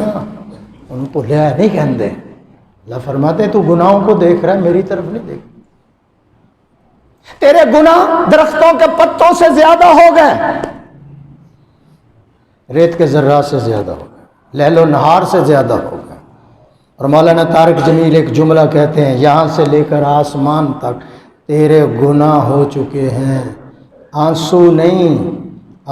انہوں بھولیا ہے نہیں کہندے۔ اللہ فرماتے ہیں تو گناہوں کو دیکھ رہا ہے، میری طرف نہیں دیکھ، تیرے گناہ درختوں کے پتوں سے زیادہ ہو گئے، ریت کے ذرات سے زیادہ ہو گئے، لیل و نہار سے زیادہ ہو گئے۔ اور مولانا طارق جمیل ایک جملہ کہتے ہیں، یہاں سے لے کر آسمان تک تیرے گناہ ہو چکے ہیں، آنسو نہیں،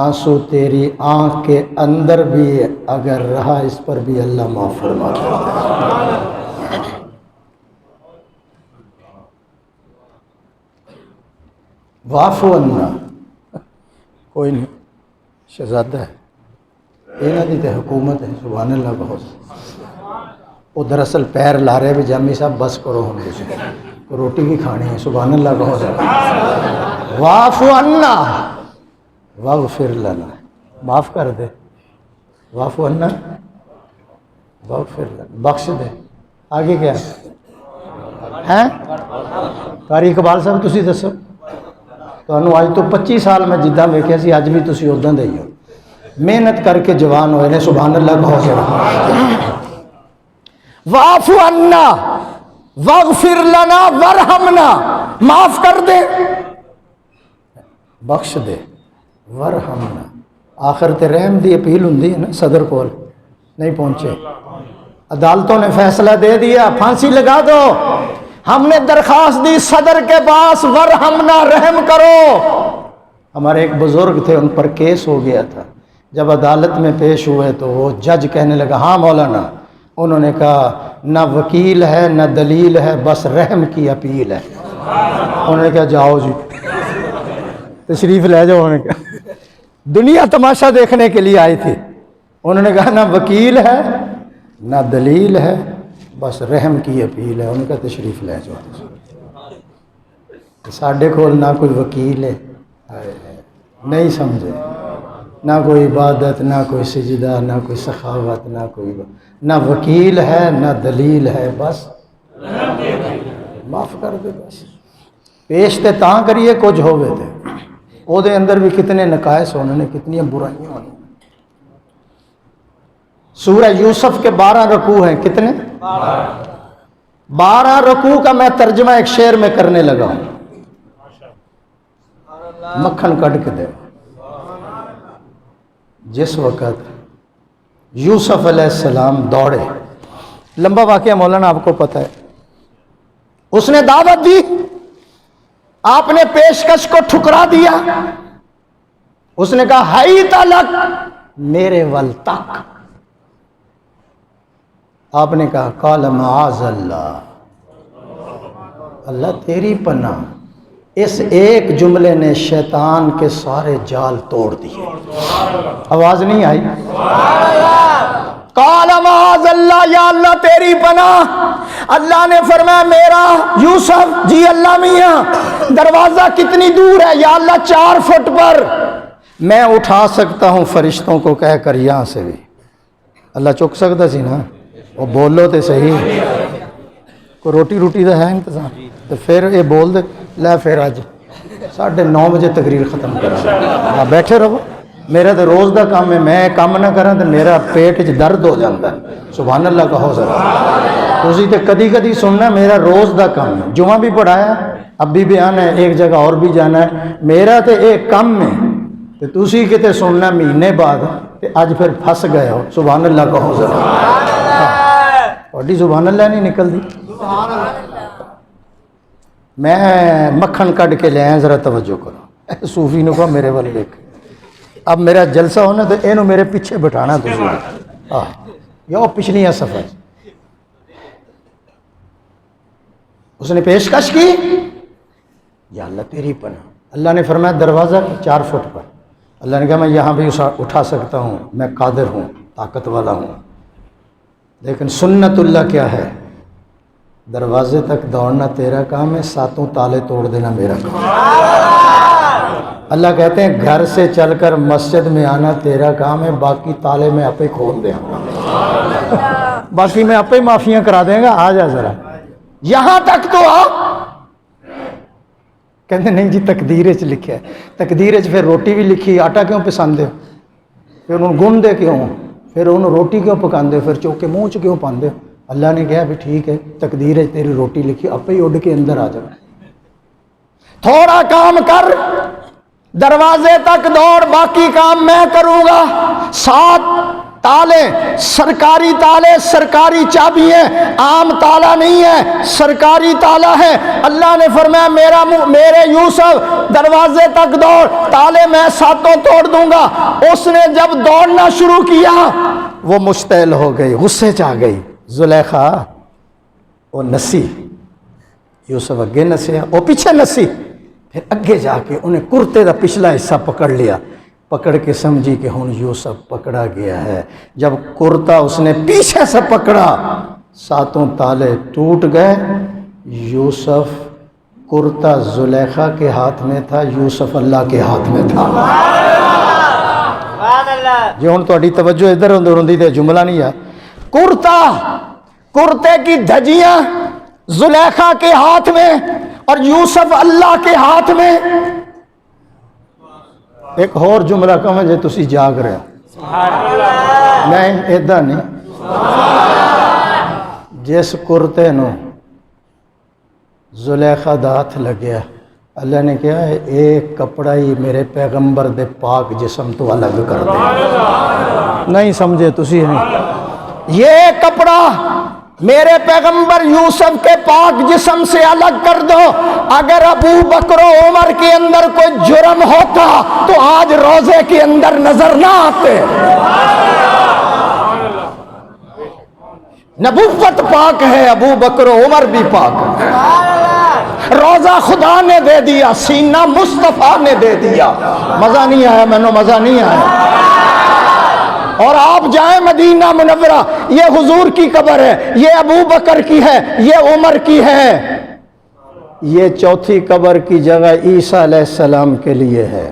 آنسو تیری آنکھ کے اندر بھی اگر رہا، اس پر بھی اللہ معاف فرما دیتا ہے۔ وعفو عنا، کوئی نہیں، شہزادہ ہے، اینا دی تے حکومت ہے، سبحان اللہ بہت، وہ دراصل پیر لا رہے بھی جامی صاحب بس کرو ہم دوسرے، روٹی بھی کھانی ہے، سبحان اللہ بہت، وعفو عنا واغفر لنا، معاف کر دے، وعفو عنا واغفر لنا، بخش دے، آگے کیا ہے؟ قاری اقبال صاحب تسی دسو، تو آج تو 25 سال میں جدہ ویکھیا سی، اج بھی تسی اداں دے ہی ہو، محنت کر کے جوان ہوئے نے، سبحان اللہ بہت سارا۔ واعف عنا واغفر لنا ورحمنا، معاف کر دے، بخش دے، ورحمنا، آخر تے رحم دی اپیل ہوندی ہے نا، صدر کول نہیں پہنچے، عدالتوں نے فیصلہ دے دیا، پھانسی لگا دو، ہم نے درخواست دی صدر کے پاس، ورحمنا، رحم کرو۔ ہمارے ایک بزرگ تھے، ان پر کیس ہو گیا تھا، جب عدالت میں پیش ہوئے تو وہ جج کہنے لگا ہاں مولانا، انہوں نے کہا نہ وکیل ہے نہ دلیل ہے، بس رحم کی اپیل ہے۔ انہوں نے کہا جاؤ جی، تشریف لے جاؤ، انہوں نے کہا دنیا تماشا دیکھنے کے لیے آئی تھی، انہوں نے کہا نہ وکیل ہے نہ دلیل ہے، بس رحم کی اپیل ہے، ان کا تشریف لے جاؤ۔ ساڈے کول نہ کوئی وکیل ہے، نہیں سمجھے، نہ کوئی عبادت، نہ کوئی سجدہ، نہ کوئی سخاوت، نہ وکیل ہے، نہ دلیل ہے، بس معاف کر دے بس۔ پیش تے تاں کریے کچھ ہوئے تھے، او دے اندر بھی کتنے نقائص ہونے نے، کتنی برائیاں ہونے۔ سورہ یوسف کے 12 رکوع ہیں، کتنے؟ 12 رکوع کا میں ترجمہ ایک شعر میں کرنے لگا ہوں، مکھن کٹ کے دے۔ جس وقت یوسف علیہ السلام دوڑے، لمبا واقعہ مولانا آپ کو پتہ ہے، اس نے دعوت دی، آپ نے پیشکش کو ٹھکرا دیا، اس نے کہا حیت لک، میرے ول تک۔ آپ نے کہا قال معاذ اللہ، اللہ تیری پناہ۔ اس ایک جملے نے شیطان کے سارے جال توڑ دیے۔ آواز نہیں آئی؟ قال معاذ اللہ، یا اللہ تیری پناہ۔ اللہ نے فرمایا میرا یوسف، جی اللہ میاں، دروازہ کتنی دور ہے؟ یا اللہ 4 فٹ پر۔ میں اٹھا سکتا ہوں فرشتوں کو کہہ کر یہاں سے بھی۔ اللہ چک سکتا سی نا، وہ بولو تے صحیح، کوئی روٹی روٹی دا ہے انتظام؟ تو پھر یہ بول دے لے پھر اج 9:30 بجے تقریر ختم کرا، بیٹھے رہو، میرا تو روز دا کام ہے، میں کام نہ کرا تو میرا پیٹ چ درد ہو جاتا ہے۔ سبحان اللہ کہو ذرا۔ تسی تے کدی کدی سننا، میرا روز دا کام ہے، جمعہ بھی پڑھایا، اب بھی بیان ہے، ایک جگہ اور بھی جانا ہے، میرا تے ایک کام ہے، تے تسی کتے سننا مہینے بعد تے اج پھر پھس گئے ہو۔ سبحان اللہ کہو ذرا۔ تھوڑی سبحان اللہ نہیں نکل دی۔ میں مکھن کٹ کے لے آیا، ذرا توجہ کرو، صوفی نے کہا میرے والے دیکھ، اب میرا جلسہ ہونا تو اینو میرے پیچھے بٹھانا تسی، یا پچھلی سفر۔ اس نے پیشکش کی، یا اللہ تیری پناہ۔ اللہ نے فرمایا دروازہ 4 فٹ پر۔ اللہ نے کہا میں یہاں بھی اٹھا سکتا ہوں، میں قادر ہوں، طاقت والا ہوں، لیکن سنت اللہ کیا ہے؟ دروازے تک دوڑنا تیرا کام ہے، 7 تالے توڑ دینا میرا کام ہے۔ اللہ کہتے ہیں گھر سے چل کر مسجد میں آنا تیرا کام ہے، باقی تالے میں آپ ہی کھول دیں گا، باقی میں آپ ہی معافیاں کرا دیں گا، آ جا ذرا یہاں تک تو آ۔ کہتے نہیں جی تقدیر چ لکھا ہے، تقدیر چ پھر روٹی بھی لکھی، آٹا کیوں پساندے ہو؟ پھر انہوں گن دے کیوں؟ پھر انہوں روٹی کیوں پکاندے ہو؟ پھر چوکے منہ چ کیوں پاندے ہو؟ اللہ نے کہا بھی ٹھیک ہے، تقدیر ہے تیری روٹی لکھی، آپ ہی اڑ کے اندر آ جا، تھوڑا کام کر، دروازے تک دوڑ، باقی کام میں کروں گا۔ 7 تالے، سرکاری تالے، سرکاری چابی ہے، عام تالا نہیں ہے، سرکاری تالا ہے۔ اللہ نے فرمایا میرے یوسف دروازے تک دوڑ، تالے میں 7 توڑ دوں گا۔ اس نے جب دوڑنا شروع کیا، وہ مشتعل ہو گئی، غصے چ آ گئی۔ زلیخا وہ نسی، یوسف اگے نسیا، وہ پیچھے نسی، پھر اگے جا کے انہیں کرتے دا پچھلا حصہ پکڑ لیا، پکڑ کے سمجھی کہ ہن یوسف پکڑا گیا ہے۔ جب کرتا اس نے پیچھے سے پکڑا، 7 تالے ٹوٹ گئے۔ یوسف، کرتا زلیخا کے ہاتھ میں تھا، یوسف اللہ کے ہاتھ میں تھا۔ جی ہن تہاڈی توجہ ادھر ادھر ہوندی تے جملہ نہیں ہے۔ کرتے کی دھجیاں زلیخا کے ہاتھ میں اور یوسف اللہ کے ہاتھ میں۔ ایک اور جملہ کہاں جے تسی جاگ رہے ہو، نہیں ایدہ نہیں، جس کرتے نو زلیخا دا ہاتھ لگیا، اللہ نے کہا ہے ایک کپڑا ہی میرے پیغمبر دے پاک جسم تو الگ کر دے۔ نہیں سمجھے تسی نہیں، یہ کپڑا میرے پیغمبر یوسف کے پاک جسم سے الگ کر دو۔ اگر ابو بکر و عمر کے اندر کوئی جرم ہوتا تو آج روزے کے اندر نظر نہ آتے۔ نبوت پاک ہے، ابو بکر و عمر بھی پاک ہے، روزہ خدا نے دے دیا، سینہ مصطفیٰ نے دے دیا۔ مزہ نہیں آیا؟ میں نے مزہ نہیں آیا؟ اور آپ جائیں مدینہ منورہ، یہ حضور کی قبر ہے، یہ ابو بکر کی ہے، یہ عمر کی ہے، یہ 4تھی قبر کی جگہ عیسیٰ علیہ السلام کے لیے ہے۔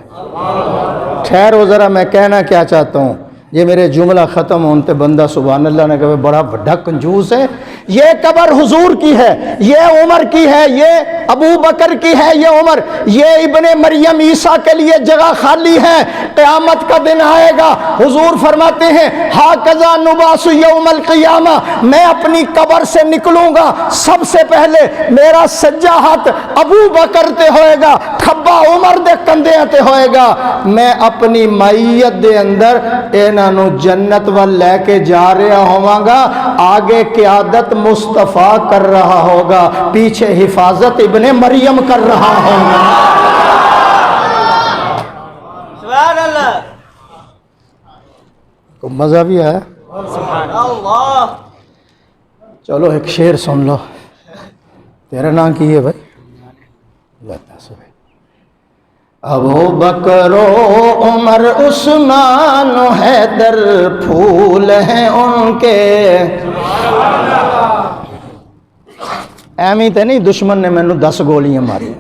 ٹھہرو ذرا، میں کہنا کیا چاہتا ہوں، یہ میرے جملہ ختم ہونے بندہ سبحان اللہ نے کہا بڑا بڑا کنجوس ہے، یہ قبر حضور کی ہے، یہ عمر کی ہے، یہ ابو بکر کی ہے، یہ عمر، یہ ابن مریم عیسیٰ کے لیے جگہ خالی ہے، قیامت کا دن آئے گا، حضور فرماتے ہیں ہاکذا نباس یوم القیامہ، میں اپنی قبر سے نکلوں گا، سب سے پہلے میرا سجا ہاتھ ابو بکر تے ہوئے گا، کھبا عمر دے کندے تے ہوئے گا، میں اپنی میت دے اندر انہاں نو جنت وال لے کے جا رہا ہوں گا، آگے قیادت مصطفیٰ کر رہا ہوگا، پیچھے حفاظت ابن مریم کر رہا ہوگا۔ سبحان اللہ، کو مزہ بھی آیا؟ سبحان اللہ۔ چلو ایک شعر سن لو، تیرا نام کی ہے بھائی؟ ابو بکر و عمر عثمان و حیدر پھول ہیں ان کے، ایمی تے نہیں دشمن نے میں نے 10 گولیاں ماری،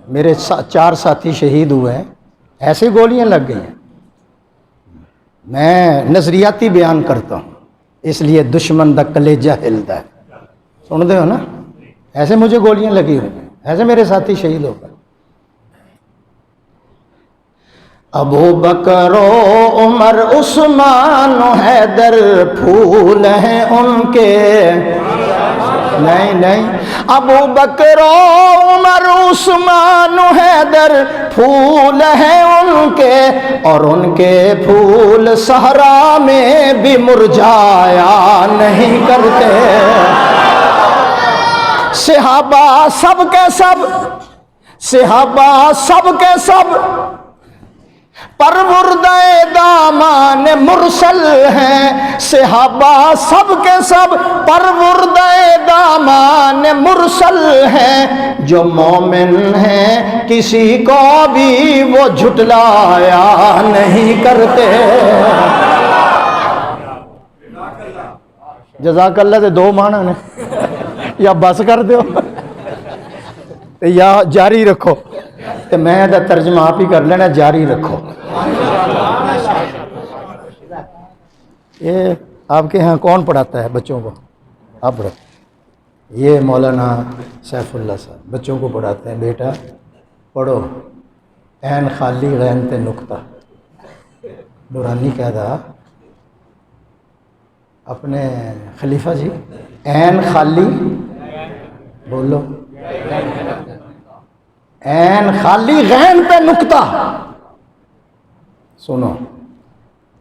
میرے 4 ساتھی شہید ہوئے ہیں، ایسی گولیاں لگ گئی ہیں، میں نظریاتی بیان کرتا ہوں، اس لیے دشمن دا کلیجہ ہلتا ہے، سن دے ہو نا، ایسے مجھے گولیاں لگی ہوئی ہیں، ایسے میرے ساتھی شہید ہو گئے۔ ابو بکر و عمر عثمان و حیدر پھول ہیں ان کے، نہیں ابو بکر و عمر عثمان و حیدر پھول ہیں ان کے، اور ان کے پھول صحرا میں بھی مرجھایا نہیں کرتے، صحابہ سب کے سب، صحابہ سب کے سب پروردہ دامان مرسل ہیں، صحابہ سب کے سب پروردہ دامان مرسل ہیں، جو مومن ہیں کسی کو بھی وہ جھٹلایا نہیں کرتے۔ جزاک اللہ دے 2 معنی نے، یا بس کر دیو یا جاری رکھو، تو میں دا ترجمہ آپ ہی کر لینا، جاری رکھو۔ یہ آپ کے ہاں کون پڑھاتا ہے بچوں کو؟ آپ پڑھاتے ہیں؟ یہ مولانا سیف اللہ صاحب بچوں کو پڑھاتے ہیں، بیٹا پڑھو، عین خالی غین تے نقطہ، نورانی کہہ رہا اپنے خلیفہ جی، عین خالی بولو، عین خالی غین پہ نقطہ۔ سنو،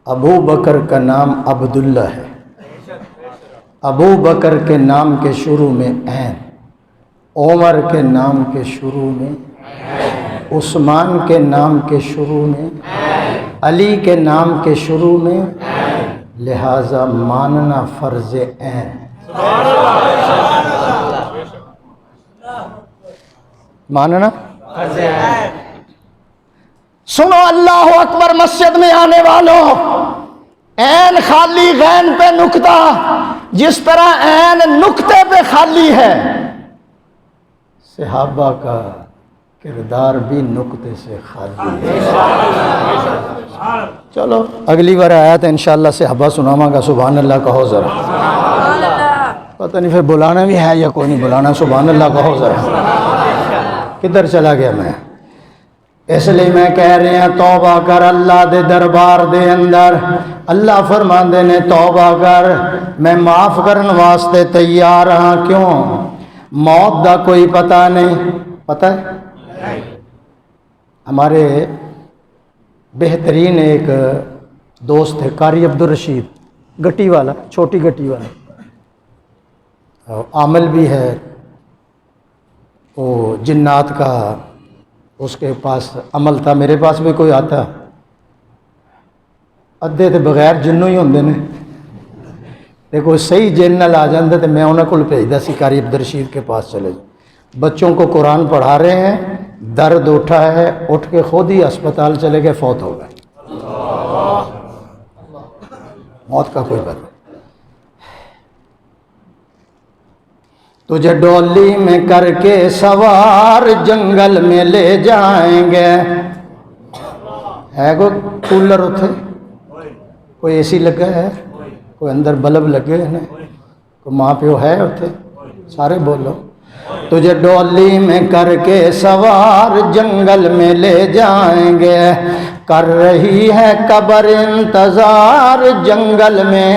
ابو بکر کا نام عبداللہ ہے، ابو بکر کے نام کے شروع میں عین، عمر کے نام کے شروع میں، عثمان کے نام کے شروع میں، علی کے نام کے شروع میں، لہذا ماننا فرض عین۔ ماننا فرض عین۔ سنو اللہ اکبر، مسجد میں آنے والوں، عین خالی غین پہ نقطہ، جس طرح عین نقطے پہ خالی ہے، صحابہ کا کردار بھی نقطے سے خالی ہے۔ چلو اگلی بار آیا تو انشاءاللہ صحابہ سناواں گا، سبحان اللہ کہو ذرا، پتہ نہیں پھر بلانا بھی ہے یا کوئی نہیں بلانا، سبحان اللہ کہو ذرا۔ کدھر چلا گیا میں؟ اس لیے میں کہہ رہے ہیں توبہ کر اللہ دے دربار دے اندر، اللہ فرماندے نے توبہ کر، میں معاف کرن واسطے تیار ہاں، کیوں؟ موت دا کوئی پتہ نہیں، پتہ ہے؟ ہمارے بہترین ایک دوست ہے قاری عبدالرشید، گٹی والا، چھوٹی گٹی والا، عامل بھی ہے، وہ جنات کا اس کے پاس عمل تھا، میرے پاس بھی کوئی آتا، ادھے تے بغیر جنوں ہی ہوندے نے، تے کوئی صحیح جن نال آ جاندے تے میں انہاں کول بھیجدا سی قاری عبدالرشید کے پاس چلے جاؤ، بچوں کو قرآن پڑھا رہے ہیں، درد اٹھا ہے، اٹھ کے خود ہی اسپتال چلے گئے، فوت ہو گئے۔ موت کا کوئی پتہ، تجھے ڈولی میں کر کے سوار جنگل میں لے جائیں گے، ہے کوئی کولر اتنے، کوئی اے سی لگا ہے، کوئی اندر بلب لگے ہیں، کوئی ماں پیو ہے اتنے؟ سارے بولو۔ تجھے ڈولی میں کر کے سوار جنگل میں لے جائیں گے، کر رہی ہے قبر انتظار جنگل میں،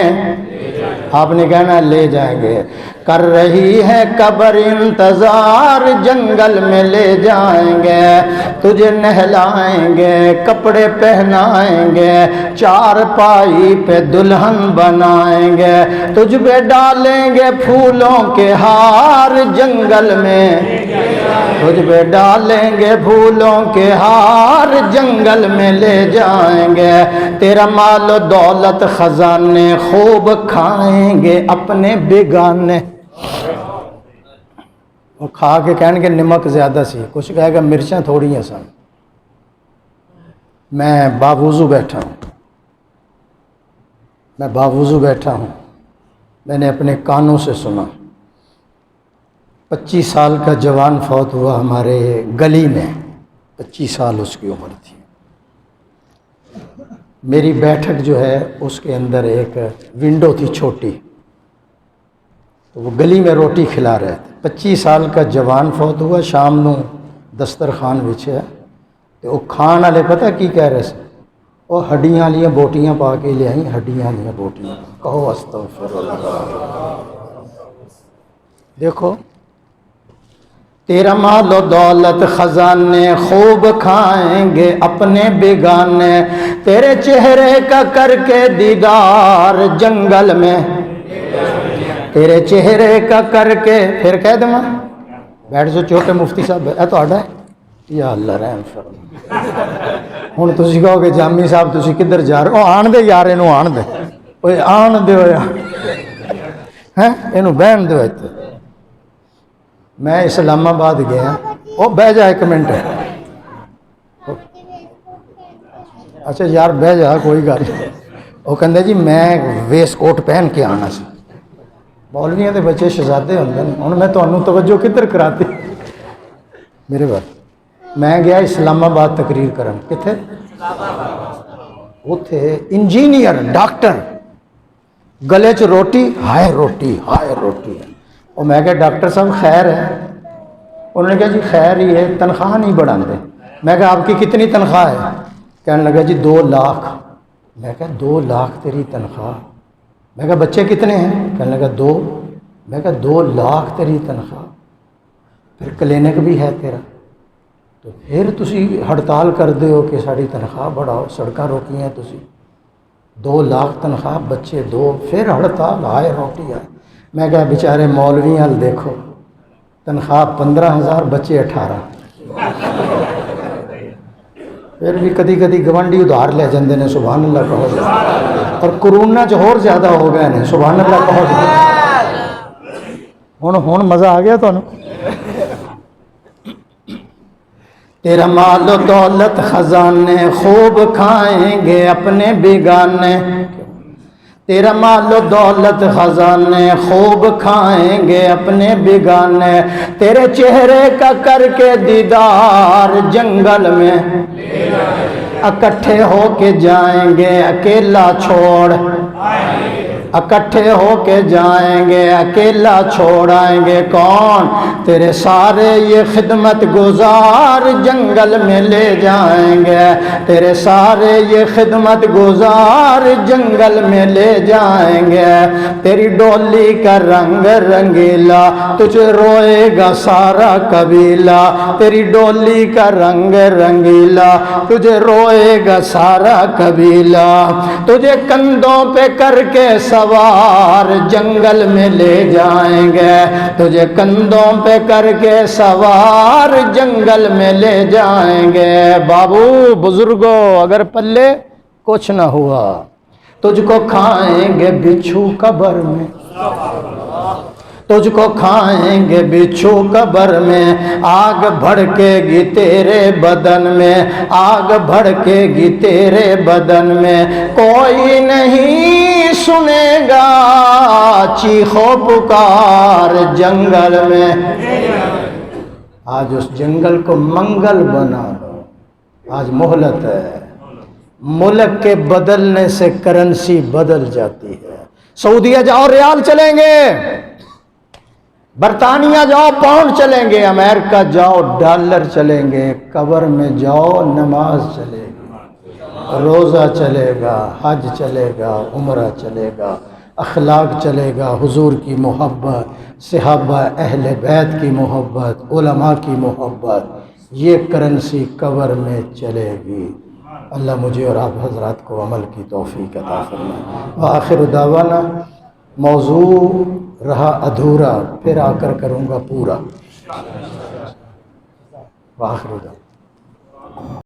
آپ نے کہنا لے جائیں گے، کر رہی ہے قبر انتظار جنگل میں لے جائیں گے، تجھے نہلائیں گے، کپڑے پہنائیں گے، چار پائی پہ دلہن بنائیں گے، تجھ پہ ڈالیں گے پھولوں کے ہار جنگل میں، تجھ پہ ڈالیں گے پھولوں کے ہار جنگل میں لے جائیں گے، تیرا مال و دولت خزانے خوب کھائیں گے اپنے بیگانے۔ وہ کھا کے کہیں گے نمک زیادہ سی، کچھ کہے گا مرچیں تھوڑی ہیں سن۔ میں باوضو بیٹھا ہوں، میں نے اپنے کانوں سے سنا، 25 سال کا جوان فوت ہوا ہمارے گلی میں، 25 سال اس کی عمر تھی۔ میری بیٹھک جو ہے اس کے اندر ایک ونڈو تھی چھوٹی، تو وہ گلی میں روٹی کھلا رہے تھے۔ 25 سال کا جوان فوت ہوا، شام نو دسترخوان وچھیا تو وہ کھان والے پتہ کی کہہ رہے سے، وہ ہڈیاں والیاں بوٹیاں پا کے لے آئیں، ہڈیاں والیاں بوٹیاں، کہو استغفر اللہ۔ دیکھو، تیرا مال و دولت خزانے خوب کھائیں گے اپنے بیگانے، تیرے چہرے کا کر کے دیدار جنگل میں، تیرے چہرے کا کر کے، پھر کہہ دوں بیٹھ جو چھوٹے مفتی صاحب ہے تو آڈا ہے، یا اللہ رحم فرما۔ ہوں تسی کہو کہ جامی صاحب تسی کدھر جا رہے ہو؟ آن دے یار، اینو آن دے، اوے آن دے ہویا ہیں، اینو بہن دے ہوئے۔ میں اسلام آباد گیا، وہ بہ جا ایک منٹ، اچھا یار بہ جا کوئی گل۔ وہ کہندے جی میں ویس کوٹ پہن کے آنا سی، مولویاں دے بچے شہزادے ہوندے نے، ہن میں تانوں توجہ کدھر کراتی میرے بات۔ میں گیا اسلام آباد تقریر کرن، کتھے؟ اتھے انجینئر ڈاکٹر گلے چ روٹی، ہائے روٹی ہائے روٹی۔ اور میں کہا ڈاکٹر صاحب خیر ہے؟ انہوں نے کہا جی خیر ہی ہے، تنخواہ نہیں بڑھان دے۔ میں کہا آپ کی کتنی تنخواہ ہے؟ کہنے لگا جی 2 لاکھ۔ میں کہا 2 لاکھ تیری تنخواہ؟ میں کہا بچے کتنے ہیں؟ کہنے لگا 2۔ میں کہا 2 لاکھ تیری تنخواہ، پھر کلینک بھی ہے تیرا، تو پھر تسی ہڑتال کر دے ہو کہ ساری تنخواہ بڑھاؤ، سڑکاں روکی ہیں تسی، 2 لاکھ تنخواہ، بچے 2، پھر ہڑتال، ہائے روٹی ہے۔ میں کہا بیچارے مولوی حال دیکھو، تنخواہ 15,000، بچے 18۔ پھر بھی کدی کدی گوانڈی ادھار لے جاندے نے، سبحان اللہ کہو جا، اور کرونا چ ہور زیادہ ہو گئے نے، سبحان اللہ کہو جا۔ ہن مزہ آ گیا تانوں؟ تیرا مال و دولت خزانے خوب کھائیں گے اپنے بیگانے، تیرا مال و دولت خزانے خوب کھائیں گے اپنے بیگانے، تیرے چہرے کا کر کے دیدار جنگل میں، اکٹھے ہو کے جائیں گے اکیلا چھوڑ، اکٹھے ہو کے جائیں گے اکیلا چھوڑ آئیں گے کون؟ تیرے سارے یہ خدمت گزار جنگل میں لے جائیں گے، تیرے سارے یہ خدمت گزار جنگل میں لے جائیں گے، تیری ڈولی کا رنگ رنگیلا تجھے روئے گا سارا قبیلہ، تیری ڈولی کا رنگ رنگیلا تجھے روئے گا سارا قبیلہ، تجھے کندھوں پہ کر کے سوار جنگل میں لے جائیں گے، تجھے کندھوں پہ کر کے سوار جنگل میں لے جائیں گے۔ بابو بزرگوں اگر پلے کچھ نہ ہوا، تجھ کو کھائیں گے بچھو قبر میں، تجھ کو کھائیں گے بچھو قبر میں، آگ بھڑکے گی تیرے بدن میں، آگ بھڑکے گی تیرے بدن میں، کوئی نہیں سنے گا چیخو پکار جنگل میں۔ آج اس جنگل کو منگل بنا دو، آج مہلت ہے، ملک کے بدلنے سے کرنسی بدل جاتی ہے۔ سعودیہ جاؤ ریال چلیں گے، برطانیہ جاؤ پاؤنڈ چلیں گے، امریکہ جاؤ ڈالر چلیں گے، قبر میں جاؤ نماز چلے گی، روزہ چلے گا، حج چلے گا، عمرہ چلے گا، اخلاق چلے گا، حضور کی محبت، صحابہ اہل بیت کی محبت، علماء کی محبت، یہ کرنسی قبر میں چلے گی۔ اللہ مجھے اور آپ حضرات کو عمل کی توفیق عطا فرمائے۔ وآخر دعوانا، موضوع رہا ادھورا، پھر آ کر کروں گا پورا۔ وآخر دعوانا۔